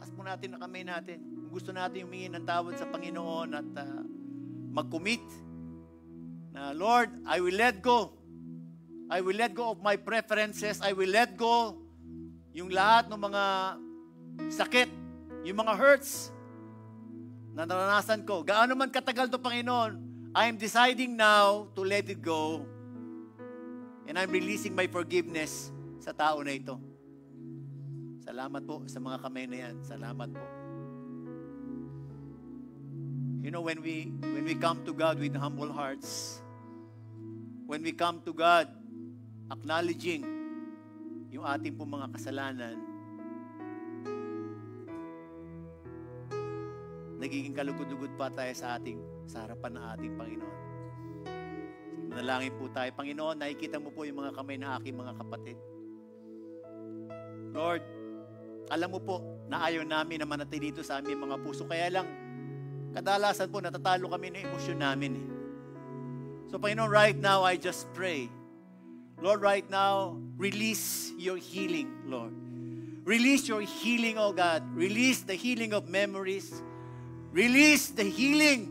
Taas po natin ang kamay natin. Kung gusto natin humingi ng tawad sa Panginoon at mag-commit na, Lord, I will let go. I will let go of my preferences. I will let go yung lahat ng mga sakit, yung mga hurts na naranasan ko. Gaano man katagal to, Panginoon, I am deciding now to let it go. And I'm releasing my forgiveness sa tao na ito. Salamat po sa mga kamay na yan. Salamat po. You know, when we come to God with humble hearts, when we come to God acknowledging yung ating po mga kasalanan, nagiging kalugod-ugod pa tayo sa harapan ng ating Panginoon. Manalangin po tayo. Panginoon, nakikita mo po yung mga kamay na aking mga kapatid. Lord, alam mo po na ayaw namin na manatili dito sa aming mga puso. Kaya lang, kadalasan po natatalo kami ng emosyon namin. So Panginoon, right now, I just pray. Lord, right now, release your healing, Lord. Release your healing, oh God. Release the healing of memories. Release the healing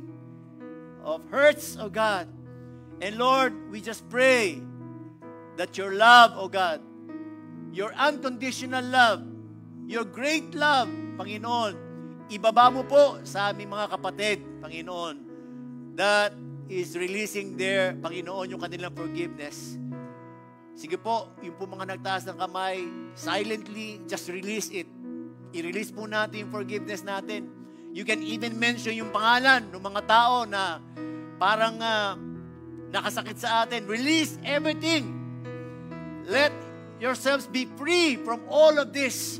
of hurts, oh God. And Lord, we just pray that your love, oh God, your unconditional love, your great love, Panginoon, ibaba mo po sa aming mga kapatid, Panginoon, that is releasing their, Panginoon, yung kanilang forgiveness. Sige po, yung po mga nagtaas ng kamay, silently, just release it. I-release po natin yung forgiveness natin. You can even mention yung pangalan ng mga tao na parang nakasakit sa atin. Release everything. Let yourselves be free from all of this.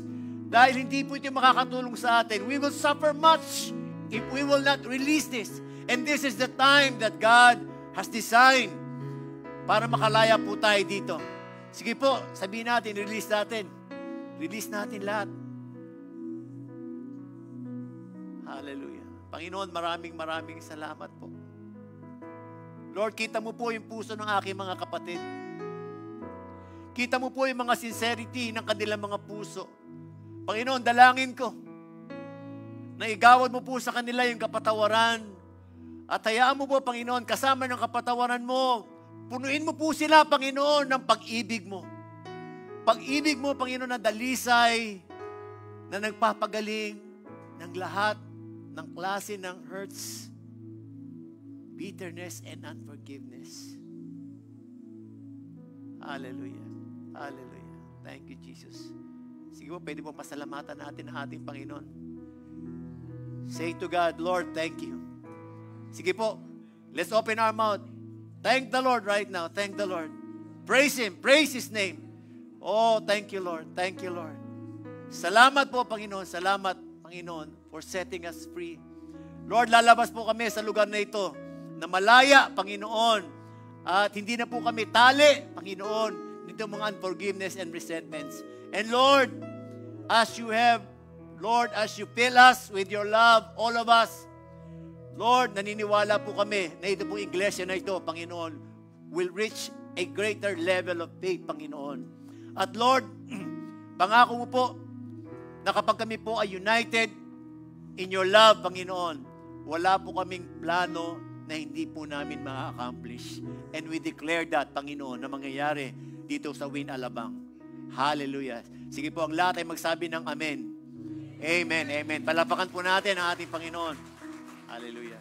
Dahil hindi po ito makakatulong sa atin. We will suffer much if we will not release this. And this is the time that God has designed para makalaya po tayo dito. Sige po, sabihin natin, release natin. Release natin lahat. Hallelujah. Panginoon, maraming salamat po. Lord, kita mo po yung puso ng aking mga kapatid. Kita mo po yung mga sincerity ng kanilang mga puso. Panginoon, dalangin ko na igawad mo po sa kanila yung kapatawaran. At hayaan mo po, Panginoon, kasama ng kapatawaran mo, punuin mo po sila, Panginoon, ng pag-ibig mo. Pag-ibig mo, Panginoon, na dalisay, na nagpapagaling ng lahat ng klase ng hurts, bitterness, and unforgiveness. Hallelujah. Hallelujah. Thank you, Jesus. Sige po, pwede po pasalamatan natin ang ating Panginoon. Say to God, Lord, thank you. Sige po, let's open our mouth. Thank the Lord right now. Thank the Lord. Praise Him. Praise His name. Oh, thank you, Lord. Thank you, Lord. Salamat po, Panginoon. Salamat, Panginoon, for setting us free. Lord, lalabas po kami sa lugar na ito na malaya, Panginoon, at hindi na po kami tali, Panginoon, nito mga unforgiveness and resentments. And Lord, as you fill us with your love, all of us, Lord, naniniwala po kami na ito po iglesia na ito, Panginoon, will reach a greater level of faith, Panginoon. At Lord, pangako mo po na kapag kami po ay united in your love, Panginoon, wala po kaming plano na hindi po namin ma-accomplish. And we declare that, Panginoon, na mangyayari dito sa Win Alabang. Hallelujah. Sige po, ang lahat ay magsabi ng amen. Amen, amen. Palapakan po natin ang ating Panginoon. Hallelujah.